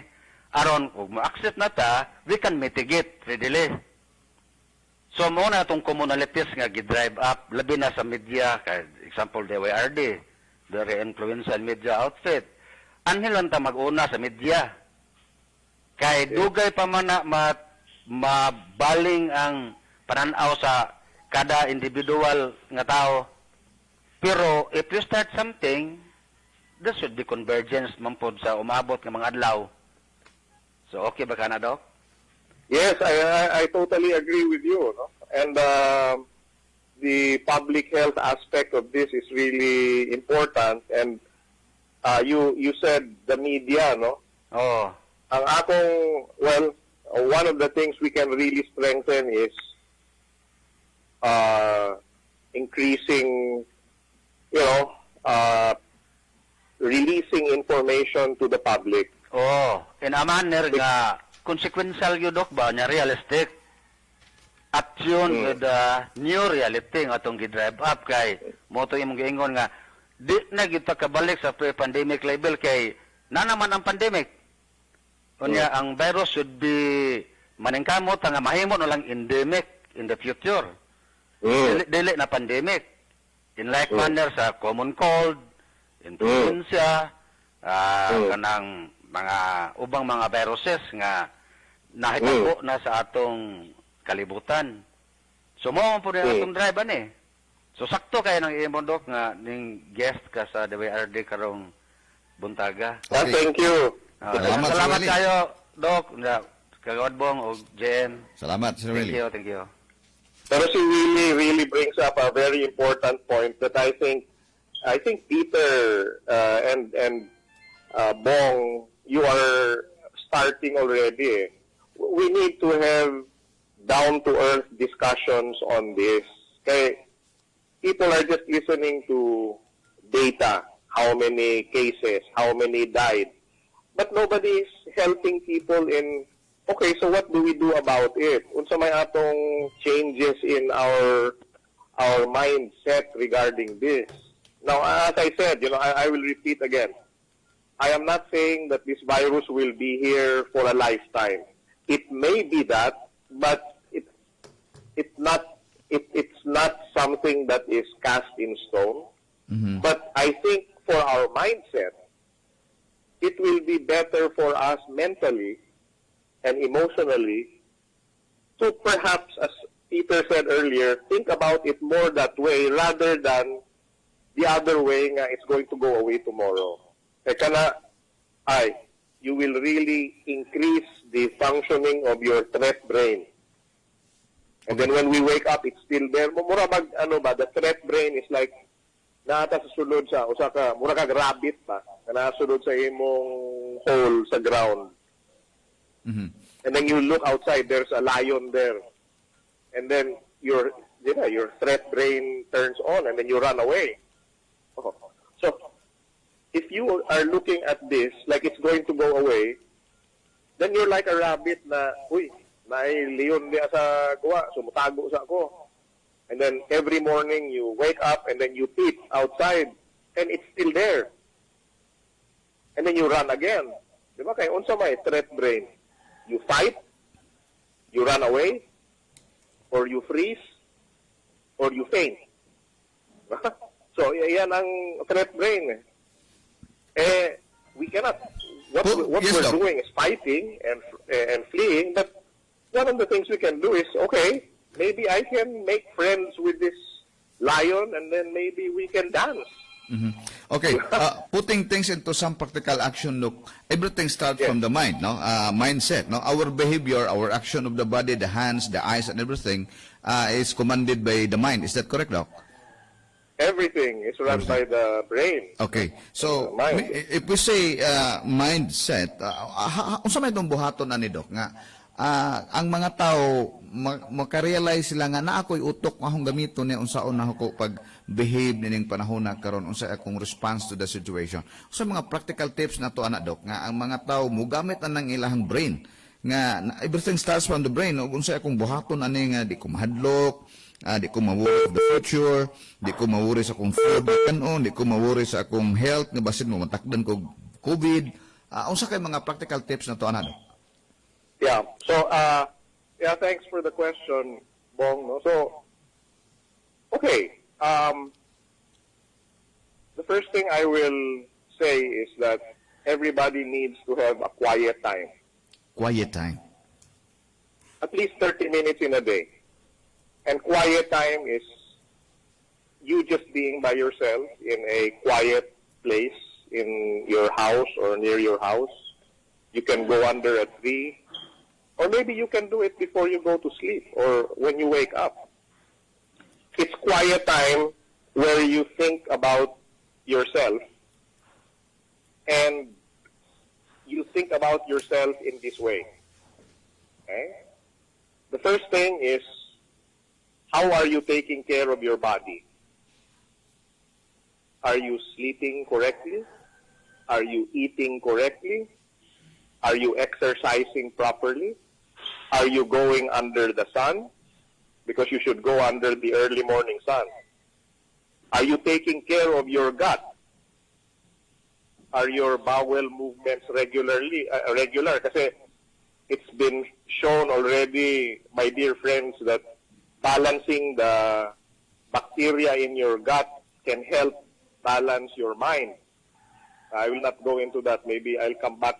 S5: aron kung ma-accept na ta, we can mitigate readily. So mo na itong commonalities nga gi-drive up, labi na sa media, kay example, DYRD, very influential media outfit. Anhil lang ta mag-una sa media. Kay dugay pa man na mabaling ang pananaw sa kada individual nga tao. Pero if you start something, there should be convergence mampod sa umabot ng mga adlaw. So okay ba ka na, Doc?
S4: Yes, I totally agree with you. No? And the public health aspect of this is really important. And you said the media, no?
S5: Oh.
S4: Ang akong, well, one of the things we can really strengthen is increasing, releasing information to the public.
S5: Oh, in a manner nga consequential yun, Doc, ba nya realistic. At yun with the new reality nga itong gi-drive up kay mo to imong giingon nga di na kita kabalik sa pre-pandemic level kay na naman ang pandemic. Unya ang virus should be maningkamot nga mahimo na lang endemic in the future. Dili na pandemic. In like manner sa common cold, influenza, kanang mga ubang mga viruses nga nahitabo na sa atong kalibutan. So mo po rin atong drive ani. So sakto kayo ng imong, Doc, nga ning guest ka sa DWRD karong buntaga.
S1: Okay.
S4: Thank you.
S1: Salamat,
S5: Salamat
S1: Sir Willie.
S5: kayo, Doc, kagawad bong o JM.
S1: Salamat, Sir
S5: Thank
S1: Willie.
S5: you, thank you.
S4: Pero si Willie really brings up a very important point that I think Peter and Bong, you are starting already. We need to have down-to-earth discussions on this. Okay, people are just listening to data, how many cases, how many died, but nobody is helping people in, okay, so what do we do about it? Unsa may atong changes in our mindset regarding this? Now, as I said, I will repeat again. I am not saying that this virus will be here for a lifetime. It may be that, but it's not something that is cast in stone. But I think for our mindset, it will be better for us mentally and emotionally to perhaps, as Peter said earlier, think about it more that way rather than the other way nga it's going to go away tomorrow. You will really increase the functioning of your threat brain. And then when we wake up, it's still there. Mura the threat brain is like, naata sa sulod sa, mura kag rabbit pa, na nasulod sa imong hole sa ground. And then you look outside, there's a lion there. And then your threat brain turns on, and then you run away. So, if you are looking at this like it's going to go away, then you're like a rabbit na, may leon diya sa kuwa, sumutago sa ako. And then every morning you wake up and then you peep outside and it's still there. And then you run again. Di ba? Kaya unsa may threat brain? You fight, you run away, or you freeze, or you faint. So, yan ang threat brain. We cannot. What
S1: Yes,
S4: we're
S1: Doc.
S4: doing is fighting and fleeing, but one of the things we can do is, okay, maybe I can make friends with this lion and then maybe we can dance.
S1: Okay, putting things into some practical action, look, everything starts
S4: Yes.
S1: from the mind, no? Mindset, no? Our behavior, our action of the body, the hands, the eyes, and everything is commanded by the mind. Is that correct, Doc?
S4: Everything is run by the brain.
S1: Okay. So,
S4: Mind.
S1: if we say mindset, unsa may itong buhaton na ni Doc nga ang mga tao makarealize sila nga na ako'y utok akong gamito niya unsaon na ako pag behave nining panahon na karon unsa akong response to the situation. So mga practical tips na to ana Dok nga ang mga tao mugamit anang ilahang brain nga everything starts from the brain ug unsa akong buhaton ani nga di ko mahadlok, di ko ma-worry of the future, di ko ma-worry sa akong food kanon, di ko ma-worry sa akong health nga basin mo matakdan ko COVID. Unsa kay mga practical tips na to ana Dok?
S4: Yeah. So, yeah, thanks for the question, Bong. No? So, okay. The first thing I will say is that everybody needs to have a quiet time.
S1: Quiet time.
S4: At least 30 minutes in a day. And quiet time is you just being by yourself in a quiet place in your house or near your house. You can go under a tree. Or maybe you can do it before you go to sleep or when you wake up. It's quiet time where you think about yourself and you think about yourself in this way. Okay? The first thing is, how are you taking care of your body? Are you sleeping correctly? Are you eating correctly? Are you exercising properly? Are you going under the sun? Because you should go under the early morning sun. Are you taking care of your gut? Are your bowel movements regular? Kasi it's been shown already, my dear friends, that balancing the bacteria in your gut can help balance your mind. I will not go into that. Maybe I'll come back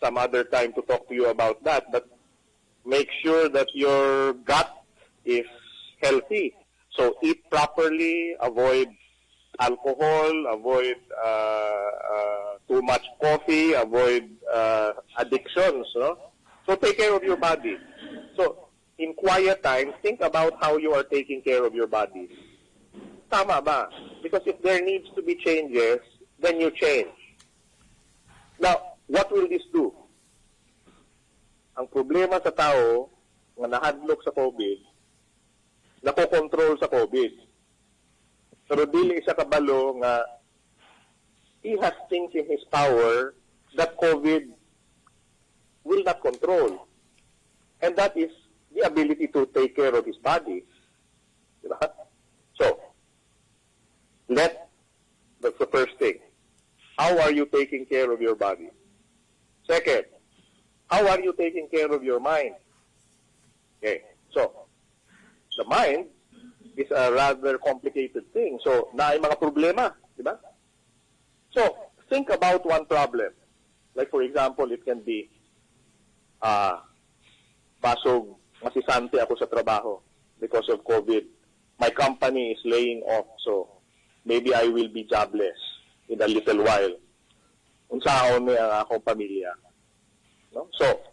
S4: some other time to talk to you about that. But make sure that your gut is healthy. So eat properly, avoid alcohol, avoid too much coffee, avoid addictions. No? So take care of your body. So in quiet time, think about how you are taking care of your body. Tama ba? Because if there needs to be changes, then you change. Now, what will this do? Ang problema sa tao na nahadlok sa COVID, nakokontrol sa COVID. Pero dili siya kabalo nga he has things in his power that COVID will not control. And that is the ability to take care of his body. Diba? So, that's the first thing. How are you taking care of your body? Second, how are you taking care of your mind? Okay, so, the mind is a rather complicated thing. So, naay mga problema, di ba? So, think about one problem. Like, for example, it can be, pasog, masisante ako sa trabaho because of COVID. My company is laying off, so maybe I will be jobless in a little while. Unsaon ni ang akong pamilya. No? So,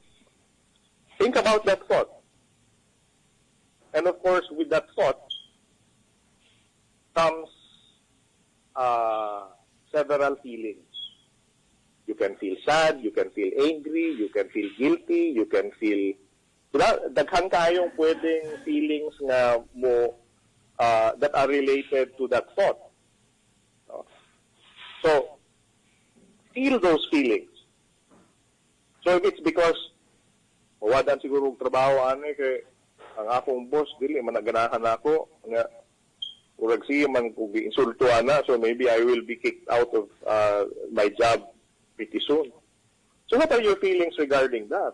S4: think about that thought. And of course, with that thought comes several feelings. You can feel sad, you can feel angry, you can feel guilty, you can feel... Diba? Daghan kayong pwedeng feelings na mo that are related to that thought. No? So, feel those feelings. So if it's because mawadan siguro og trabaho ani kay ang akong boss dili man naganahan ako nga urag siya man ko giinsulto ana, so maybe I will be kicked out of my job pretty soon. So what are your feelings regarding that?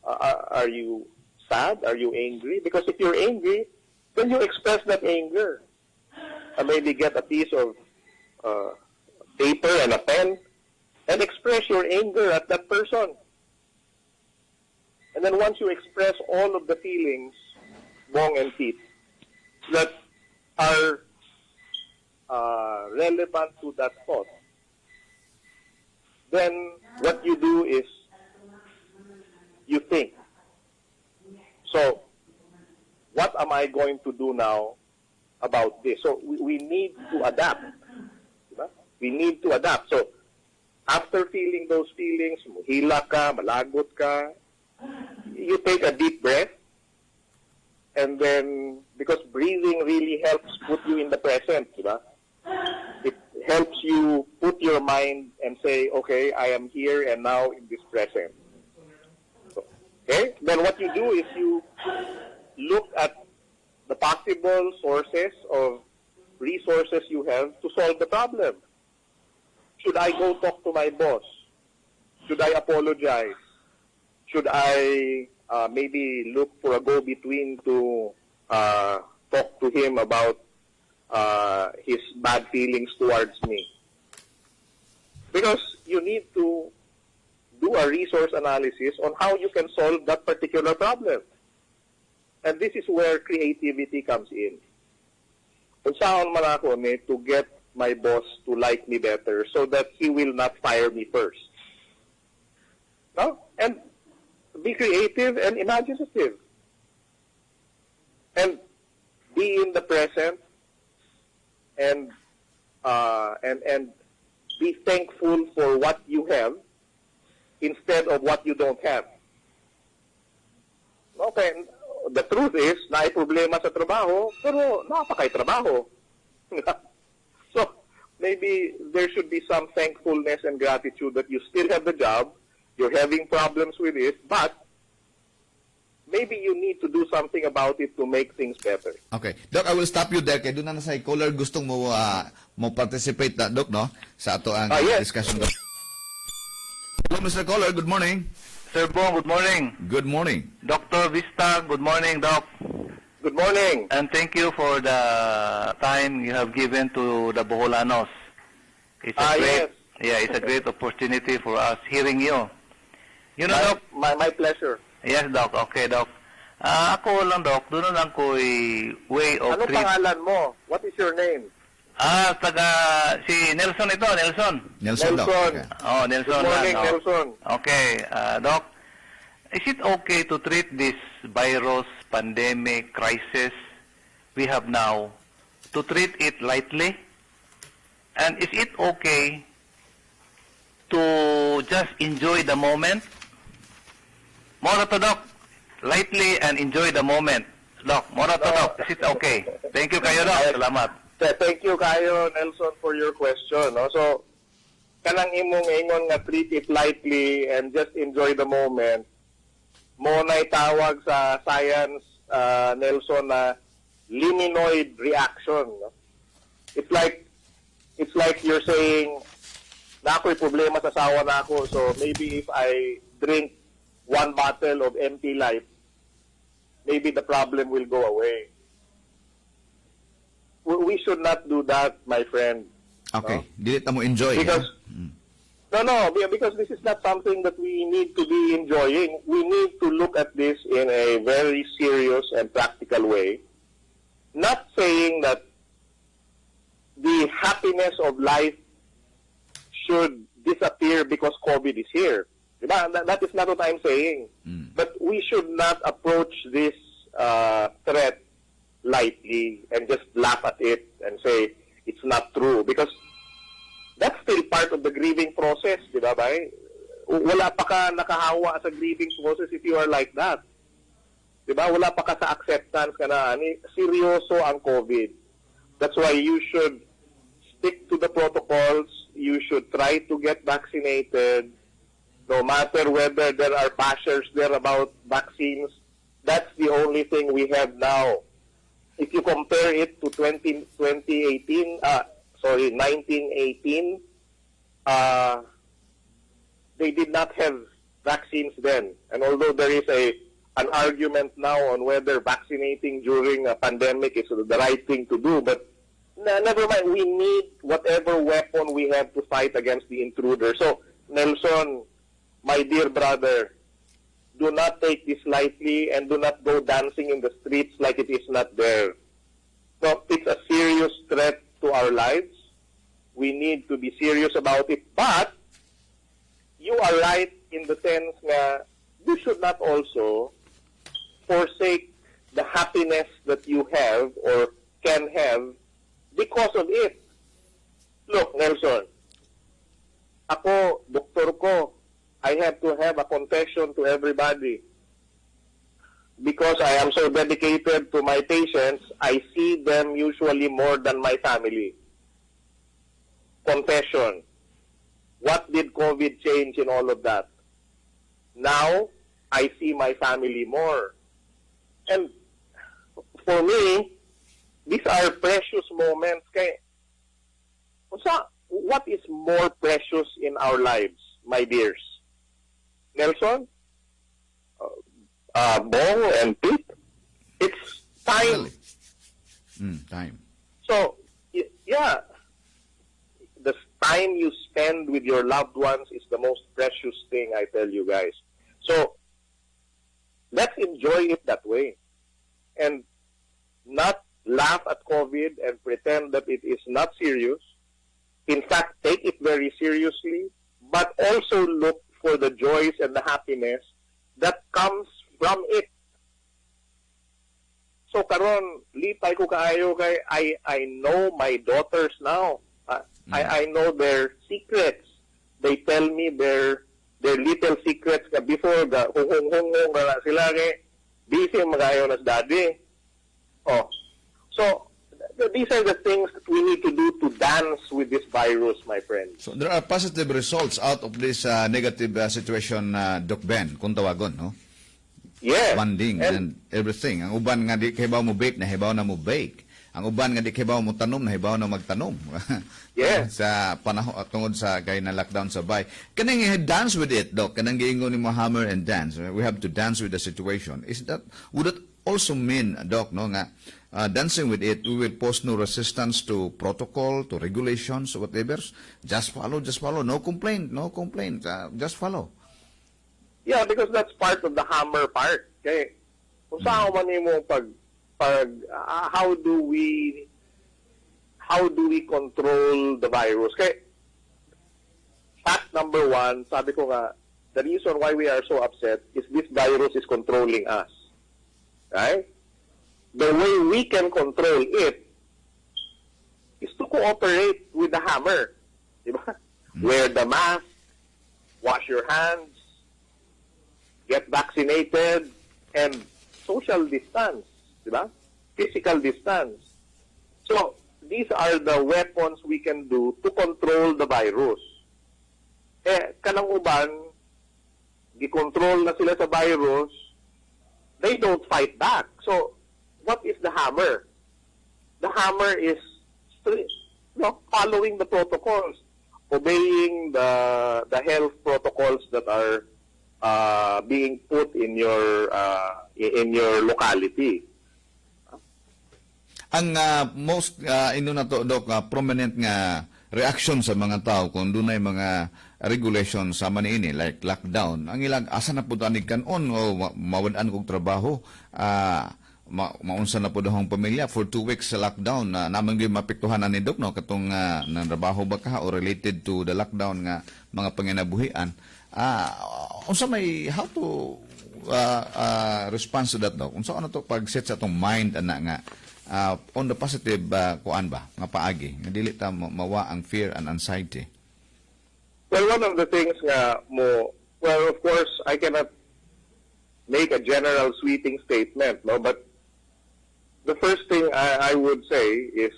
S4: Are you sad? Are you angry? Because if you're angry, then you express that anger. And maybe get a piece of paper and a pen and express your anger at that person. And then once you express all of the feelings, Bong and Pete, that are relevant to that thought, then what you do is you think. So, what am I going to do now about this? So, we need to adapt. Diba? We need to adapt. So, after feeling those feelings, hila ka, malagot ka, you take a deep breath, and then, because breathing really helps put you in the present, diba? It helps you put your mind and say, okay, I am here and now in this present. Okay? Then what you do is you look at the possible sources of resources you have to solve the problem. Should I go talk to my boss? Should I apologize? Should I maybe look for a go-between to talk to him about his bad feelings towards me? Because you need to do a resource analysis on how you can solve that particular problem. And this is where creativity comes in. Kung saan man ako to get my boss to like me better so that he will not fire me first. No? And be creative and imaginative. And be in the present and be thankful for what you have instead of what you don't have. Okay, the truth is, naay problema sa trabaho, pero napakay trabaho. So, maybe there should be some thankfulness and gratitude that you still have the job, you're having problems with it, but maybe you need to do something about it to make things better.
S1: Okay. Doc, I will stop you there. Kaya doon na sa caller gustong mo participate na, Doc, no? Sa ato ang
S4: Yes.
S1: discussion. Hello, Mr. Caller. Good morning.
S5: Sir Bong, good morning.
S1: Good morning.
S5: Dr. Vista, good morning, Doc.
S4: Good morning.
S5: And thank you for the time you have given to the Boholanos. It's a great, it's a great opportunity for us hearing you. You know, Doc,
S4: My pleasure.
S5: yes, Doc. Okay, Doc. Ako lang, Doc, doon lang ko way of
S4: Ano pangalan mo? What is your name?
S5: Si Nelson ito, Nelson.
S1: Nelson, Doc.
S4: Nelson.
S1: Okay.
S5: Oh, Nelson.
S4: Good morning,
S5: lang, oh.
S4: Nelson.
S5: Okay, Doc, is it okay to treat this virus, pandemic, crisis we have now, to treat it lightly? And is it okay to just enjoy the moment? Mora to, Doc. Lightly and enjoy the moment. Doc, mora to, Doc. Is it okay? Thank you kayo, Doc. Salamat.
S4: Thank you kayo, Nelson, for your question. No? So, kanang imong ingon nga treat it lightly and just enjoy the moment. Mo na'y tawag sa science, Nelson, na liminoid reaction. No? It's like you're saying, na ako'y problema sa sawa na ako, so maybe if I drink 1 bottle of empty life, maybe the problem will go away. We should not do that, my friend.
S1: Okay.
S4: No?
S1: Dili ta mo enjoy.
S4: Because because this is not something that we need to be enjoying. We need to look at this in a very serious and practical way. Not saying that the happiness of life should disappear because COVID is here. Diba? That is not what I'm saying. But we should not approach this threat lightly and just laugh at it and say it's not true, because that's still part of the grieving process, di ba, bay? Wala pa ka nakahawa sa grieving process if you are like that. Di ba? Wala pa ka sa acceptance ka na seryoso ang COVID. That's why you should stick to the protocols. You should try to get vaccinated, no matter whether there are bashers there about vaccines. That's the only thing we have now. If you compare it to 1918, they did not have vaccines then. And although there is an argument now on whether vaccinating during a pandemic is the right thing to do, but never mind, we need whatever weapon we have to fight against the intruder. So, Nelson, my dear brother, do not take this lightly and do not go dancing in the streets like it is not there. No, it's a serious threat to our lives. We need to be serious about it. But you are right in the sense that you should not also forsake the happiness that you have or can have because of it. Look, Nelson, ako, doktor ko, I have to have a confession to everybody. because I am so dedicated to my patients, I see them usually more than my family. Confession. What did COVID change in all of that? Now, I see my family more. And for me, these are precious moments. What is more precious in our lives, my dears? Nelson? Bong and Pete? It's time.
S1: Time.
S4: So, yeah, the time you spend with your loved ones is the most precious thing, I tell you guys. So, let's enjoy it that way. And not laugh at COVID and pretend that it is not serious. In fact, take it very seriously, but also look for the joys and the happiness that comes from it. So karon, lipay ko kaayo kay I know my daughters now. I know their secrets. They tell me their little secrets ka before ga hung na sila kay busy magayo nas daddy. Oh. So these are the things that we need to do to dance with this virus, my friends.
S1: So there are positive results out of this negative situation, Doc Ben, kung tawagon, no?
S4: Yes.
S1: Bonding and everything. Ang uban nga di kahibaw mo bake, nahibaw na mo bake. Ang uban nga di kahibaw mo tanom, nahibaw na magtanom.
S4: Yes.
S1: Sa panahon tungod sa kay na lockdown sa bay. Kanang dance with it, Doc. Kanang giingon ni mo hammer and dance. We have to dance with the situation. Would that also mean, Doc, no, nga dancing with it, we will pose no resistance to protocol, to regulations, whatever. Just follow. No complaint. Just follow.
S4: Yeah, because that's part of the hammer part. Okay? Kung saan man mo how do we control the virus? Okay? Fact number one, sabi ko nga, the reason why we are so upset is this virus is controlling us. Right? The way we can control it is to cooperate with the hammer. Diba? Wear the mask, wash your hands, get vaccinated, and social distance, diba? Physical distance. So, these are the weapons we can do to control the virus. Kanang uban, gikontrol na sila sa virus, they don't fight back. So, what is the hammer? The hammer is following the protocols, obeying the health protocols that are being put in your locality.
S1: Ang most na to, Doc, prominent nga reaction sa mga tao kung dunay mga regulation sa maniini like lockdown, ang ilang asa na pud anig kanon o mawad-an kog trabaho, maunsa na pud ang pamilya for 2 weeks sa lockdown na namang gyud mapektuhan ni Doc, no, katong nang trabaho ba ka o related to the lockdown nga mga panginabuhian. Unsa may how to respond to that, Doc? Unsa ano to pag set sa atong mind ana nga on the positive kuan ba nga paagi nga dili ta mawa ang fear and anxiety?
S4: Well, one of the things of course I cannot make a general sweeping statement, no, but the first thing I would say is,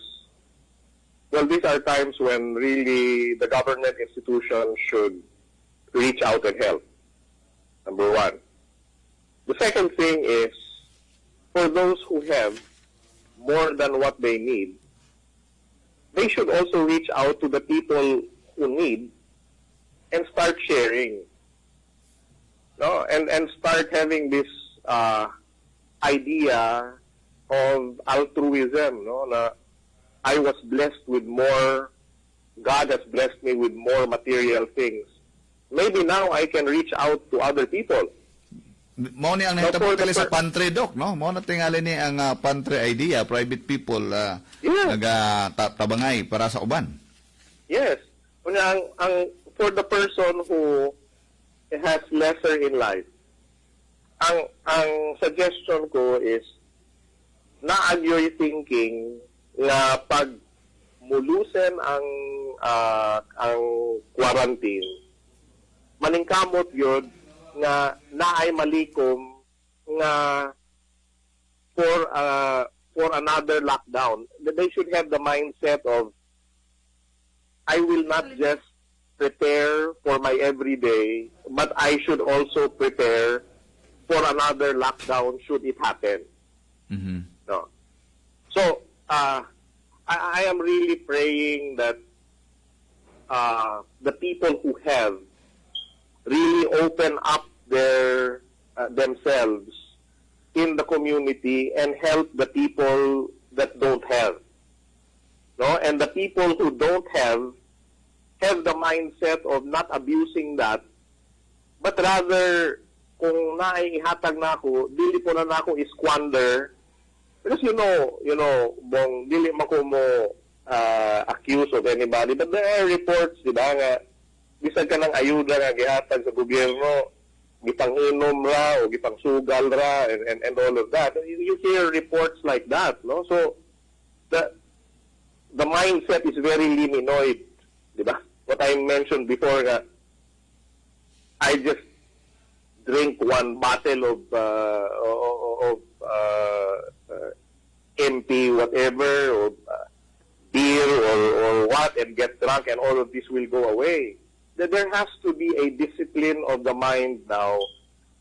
S4: well, these are times when really the government institutions should reach out and help. Number one. The second thing is, for those who have more than what they need, they should also reach out to the people who need and start sharing. No? And start having this idea of altruism, no? Na I was blessed with more, God has blessed me with more material things. Maybe now I can reach out to other people.
S1: Mao ni ang nahitabo kali sa pantry, Doc, no? Mao na tingali ni ang pantry idea, private people tabangay para sa uban.
S4: Yes. Una ang for the person who has lesser in life, ang suggestion ko is naagyo'y thinking na pag mulusen ang quarantine, maningkamot yun nga naay malikom nga for another lockdown. They should have the mindset of, I will not just prepare for my everyday, but I should also prepare for another lockdown should it happen.
S1: Mhm.
S4: No. So, I am really praying that the people who have really open up their themselves in the community and help the people that don't have. No, and the people who don't have the mindset of not abusing that, but rather kung naihatag na ako, dili po na ako squander. Because you know, Bong, dili man ko mo accuse of anybody, but there are reports, di ba, nga bisag ka ng ayuda nga gihatag sa gobyerno, gipang-inom ra o gipang-sugal ra and all of that. You hear reports like that, no? So the mindset is very liminoid, di ba? What I mentioned before, I just drink one bottle of MP whatever or beer or what and get drunk and all of this will go away. There has to be a discipline of the mind now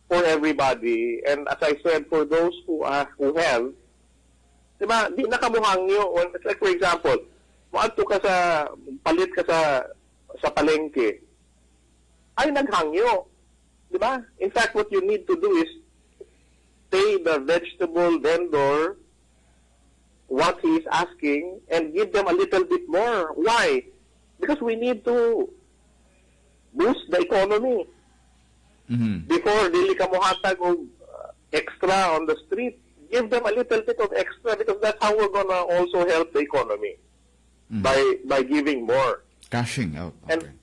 S4: for everybody, and as I said, for those who have, diba, di nakamuhangyo. Like for example, maadto ka sa palit ka sa palengke, ay naghangyo, diba? In fact, what you need to do is pay the vegetable vendor what he is asking and give them a little bit more. Why? Because we need to boost the economy.
S1: Mhm.
S4: Before dili ka mohatag og extra on the street, give them a little bit of extra because that's how we're gonna also help the economy by giving more.
S1: Cashing out.
S4: And-
S1: Okay.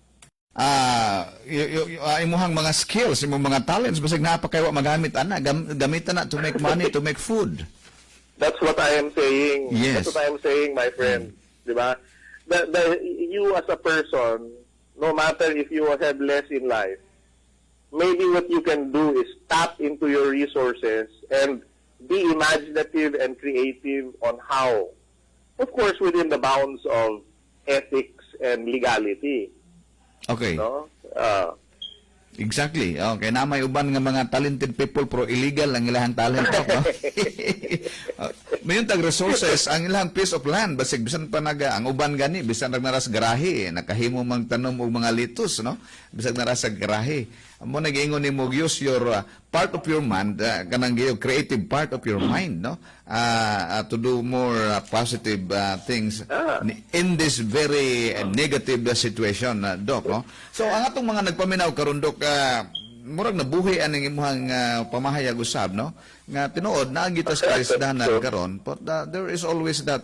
S1: Imuhang mga skills, imong mga talents, basig napakaywa magamit ana, gamitan na to make money, to make food.
S4: That's what I am saying.
S1: Yes.
S4: That's what I am saying, my friend. Diba? You as a person, no matter if you have less in life, maybe what you can do is tap into your resources and be imaginative and creative on how. Of course, within the bounds of ethics and legality.
S1: Okay.
S4: No?
S1: Exactly. Okay, na may uban nga mga talented people pero illegal ang ilahang talent no. Mayon tag resources ang ilahang piece of land basig bisan pa ang uban gani bisan nagnaras garahe nakahimo mang tanom og mga litos no. Bisag naras sa garahe. Amo nagiingon nimo use your part of your mind kanang creative part of your mind no. To do more positive things in this very negative situation Doc no. So ang atong mga nagpaminaw karon Doc murag nabuhi aning imong pamahayag usab no nga tinuod na gitas kaisdanan karon but there is always that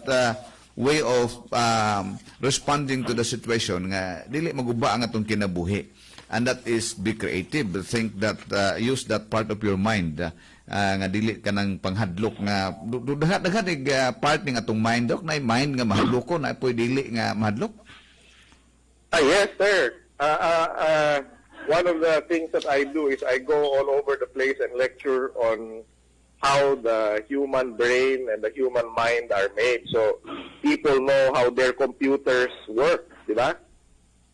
S1: way of responding to the situation nga dili maguba ang atong kinabuhi, and that is be creative, think that use that part of your mind nga dili kanang panghadlok nga daghan part ning atong mind Dok na mind nga mahadloko na poy dili nga mahadlok.
S4: Yes, sir. One of the things that I do is I go all over the place and lecture on how the human brain and the human mind are made. So people know how their computers work, di ba?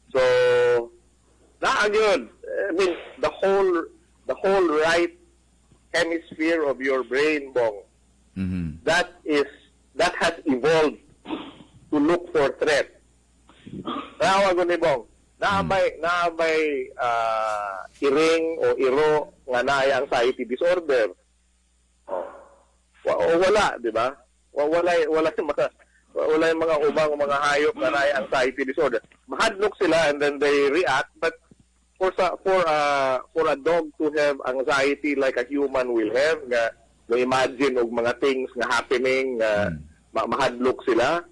S4: So, good. I mean, the whole right hemisphere of your brain, Bong, that has evolved to look for threat. Naawag ni Bong, naabay iring o iro nga naay anxiety disorder. O wala, di ba? Wala yung mga ubang mga hayop na naay anxiety disorder. Mahadlok sila and then they react, but for a dog to have anxiety like a human will have, nga imagine og mga things nga happening, mahadlok sila.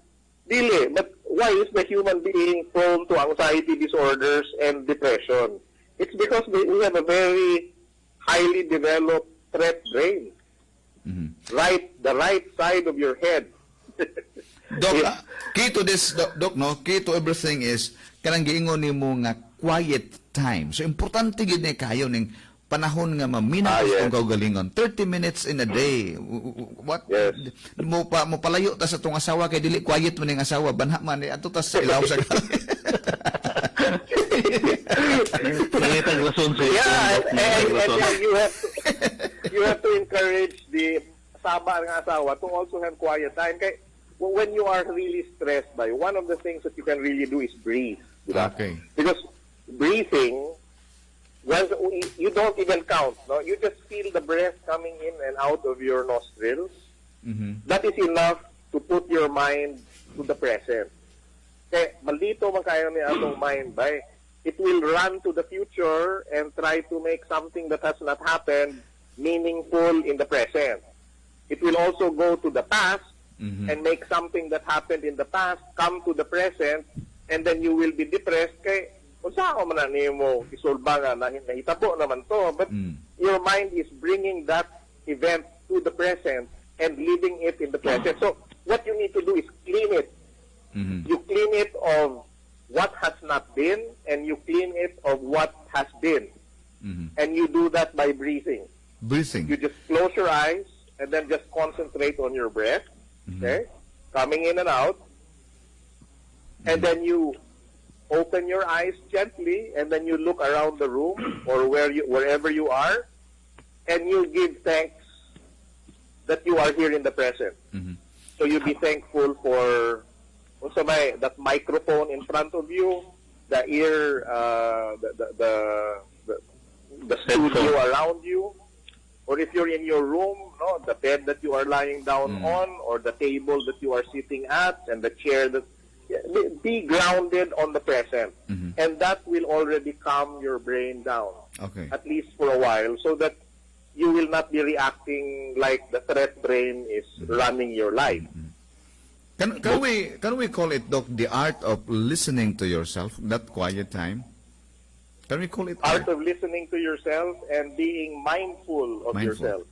S4: Dili, but why is the human being prone to anxiety disorders and depression? It's because we have a very highly developed threat brain. The right side of your head.
S1: Doc, key to this, Doc, no? Key to everything is kanang giingon nimo nga quiet time. So importante gid ni kayo ning panahon nga maminaw
S4: yes.
S1: ang kaugalingon. 30 minutes in a day. What?
S4: Yes.
S1: Mo palayo ta sa tong asawa kay dili quiet man ning asawa banha man ato ta sa ilaw sa
S3: Nangitang rason sa
S4: Yeah, and you have to encourage the kasama ng asawa to also have quiet time. Kaya when you are really stressed by, one of the things that you can really do is breathe. Diba?
S1: Okay.
S4: Because breathing, well, you don't even count. No, you just feel the breath coming in and out of your nostrils.
S1: Mhm.
S4: That is enough to put your mind to the present. Kaya maldito man kayo ni atong mind by it will run to the future and try to make something that has not happened meaningful in the present. It will also go to the past and make something that happened in the past come to the present, and then you will be depressed kay unsa ako man nimo isolba nga nahitabo naman to, but your mind is bringing that event to the present and leaving it in the present. So what you need to do is clean it. You clean it of what has not been, and you clean it of what has been. And you do that by breathing.
S1: Breathing.
S4: You just close your eyes and then just concentrate on your breath, okay? Coming in and out. And then you open your eyes gently, and then you look around the room or wherever you are, and you give thanks that you are here in the present. So you be thankful for also that microphone in front of you, the ear, the studio around you, or if you're in your room, no, the bed that you are lying down on, or the table that you are sitting at, and the chair that. Be grounded on the present, and that will already calm your brain down.
S1: Okay.
S4: At least for a while, so that you will not be reacting like the threat brain is running your life.
S1: Can we call it, Doc, the art of listening to yourself, that quiet time? Can we call it
S4: Art of listening to yourself and being mindful of yourself.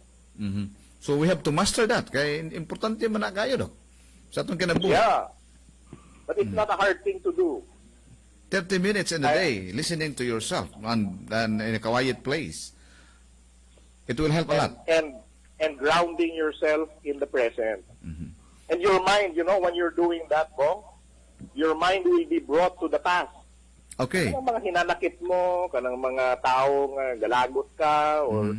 S1: So we have to master that. Kaya importante man na kayo, Doc. Sa atong kinabuhi.
S4: Yeah, but it's not a hard thing to do.
S1: 30 minutes in a day, listening to yourself and in a quiet place. It will help a lot.
S4: And grounding yourself in the present. And your mind, when you're doing that, Bong, your mind will be brought to the past.
S1: Okay.
S4: Kanang mga hinanakit mo, kanang mga tao nga galagot ka, or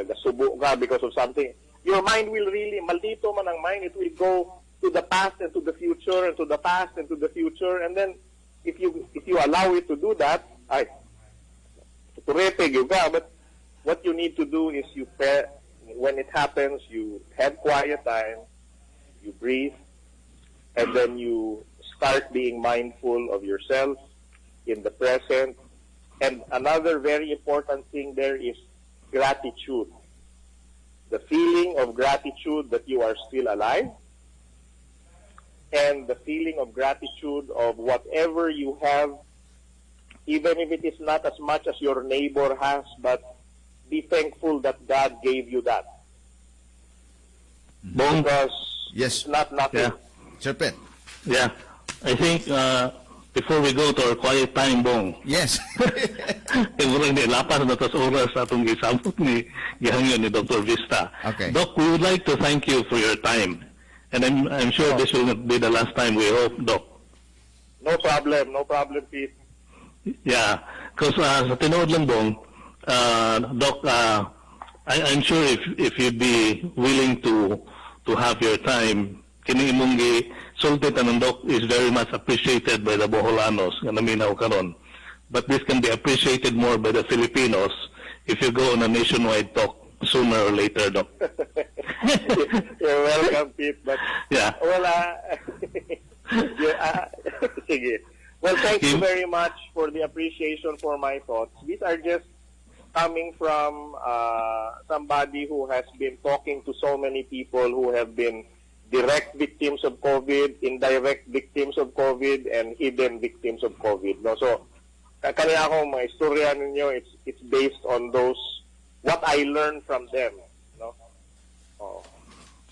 S4: gasubo ka because of something. Your mind will really, maldito man ang mind, it will go to the past and to the future and to the past and to the future, and then if you allow it to do that, turete yung ka. But what you need to do is when it happens, you have quiet time, you breathe, and then you start being mindful of yourself in the present. And another very important thing there is gratitude. The feeling of gratitude that you are still alive, and the feeling of gratitude of whatever you have, even if it is not as much as your neighbor has, but be thankful that God gave you that. Because
S1: Yes.
S4: it's not nothing.
S3: Yeah.
S1: Sir Pet.
S3: Yeah. I think before we go to our quiet time, Bong,
S1: Yes.
S3: murang nilapas na tas oras sa atong gisabot ni gihangyon ni Dr. Vista.
S1: Okay.
S3: Doc, we would like to thank you for your time. And I'm sure this will not be the last time, we hope, Doc.
S4: No problem, Pete.
S3: Yeah. Because sa tinood lang, Bong, Doc, I'm sure if you'd be willing to have your time, kini imong sulti tanong, Doc, is very much appreciated by the Boholanos nga naminaw karon. But this can be appreciated more by the Filipinos if you go on a nationwide talk sooner or later, Doc.
S4: You're welcome, Pete. But
S3: Yeah.
S4: well, sige. Well, thank you very much for the appreciation for my thoughts. These are just coming from somebody who has been talking to so many people who have been direct victims of COVID, indirect victims of COVID, and hidden victims of COVID. No? So, kaya ako, mga istorya ninyo, it's based on what I learned from them. No? Oh.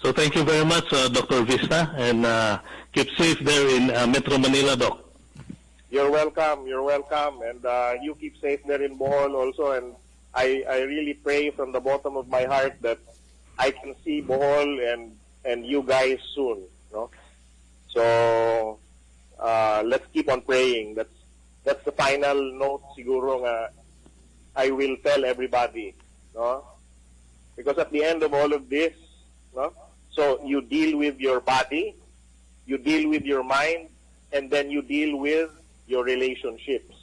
S3: So thank you very much, Dr. Vista, and keep safe there in Metro Manila, Doc.
S4: You're welcome, and you keep safe there in Bohol also, and I really pray from the bottom of my heart that I can see Bohol and you guys soon, no? So let's keep on praying. That's the final note siguro nga I will tell everybody, no? Because at the end of all of this, no? So you deal with your body, you deal with your mind, and then you deal with your relationships.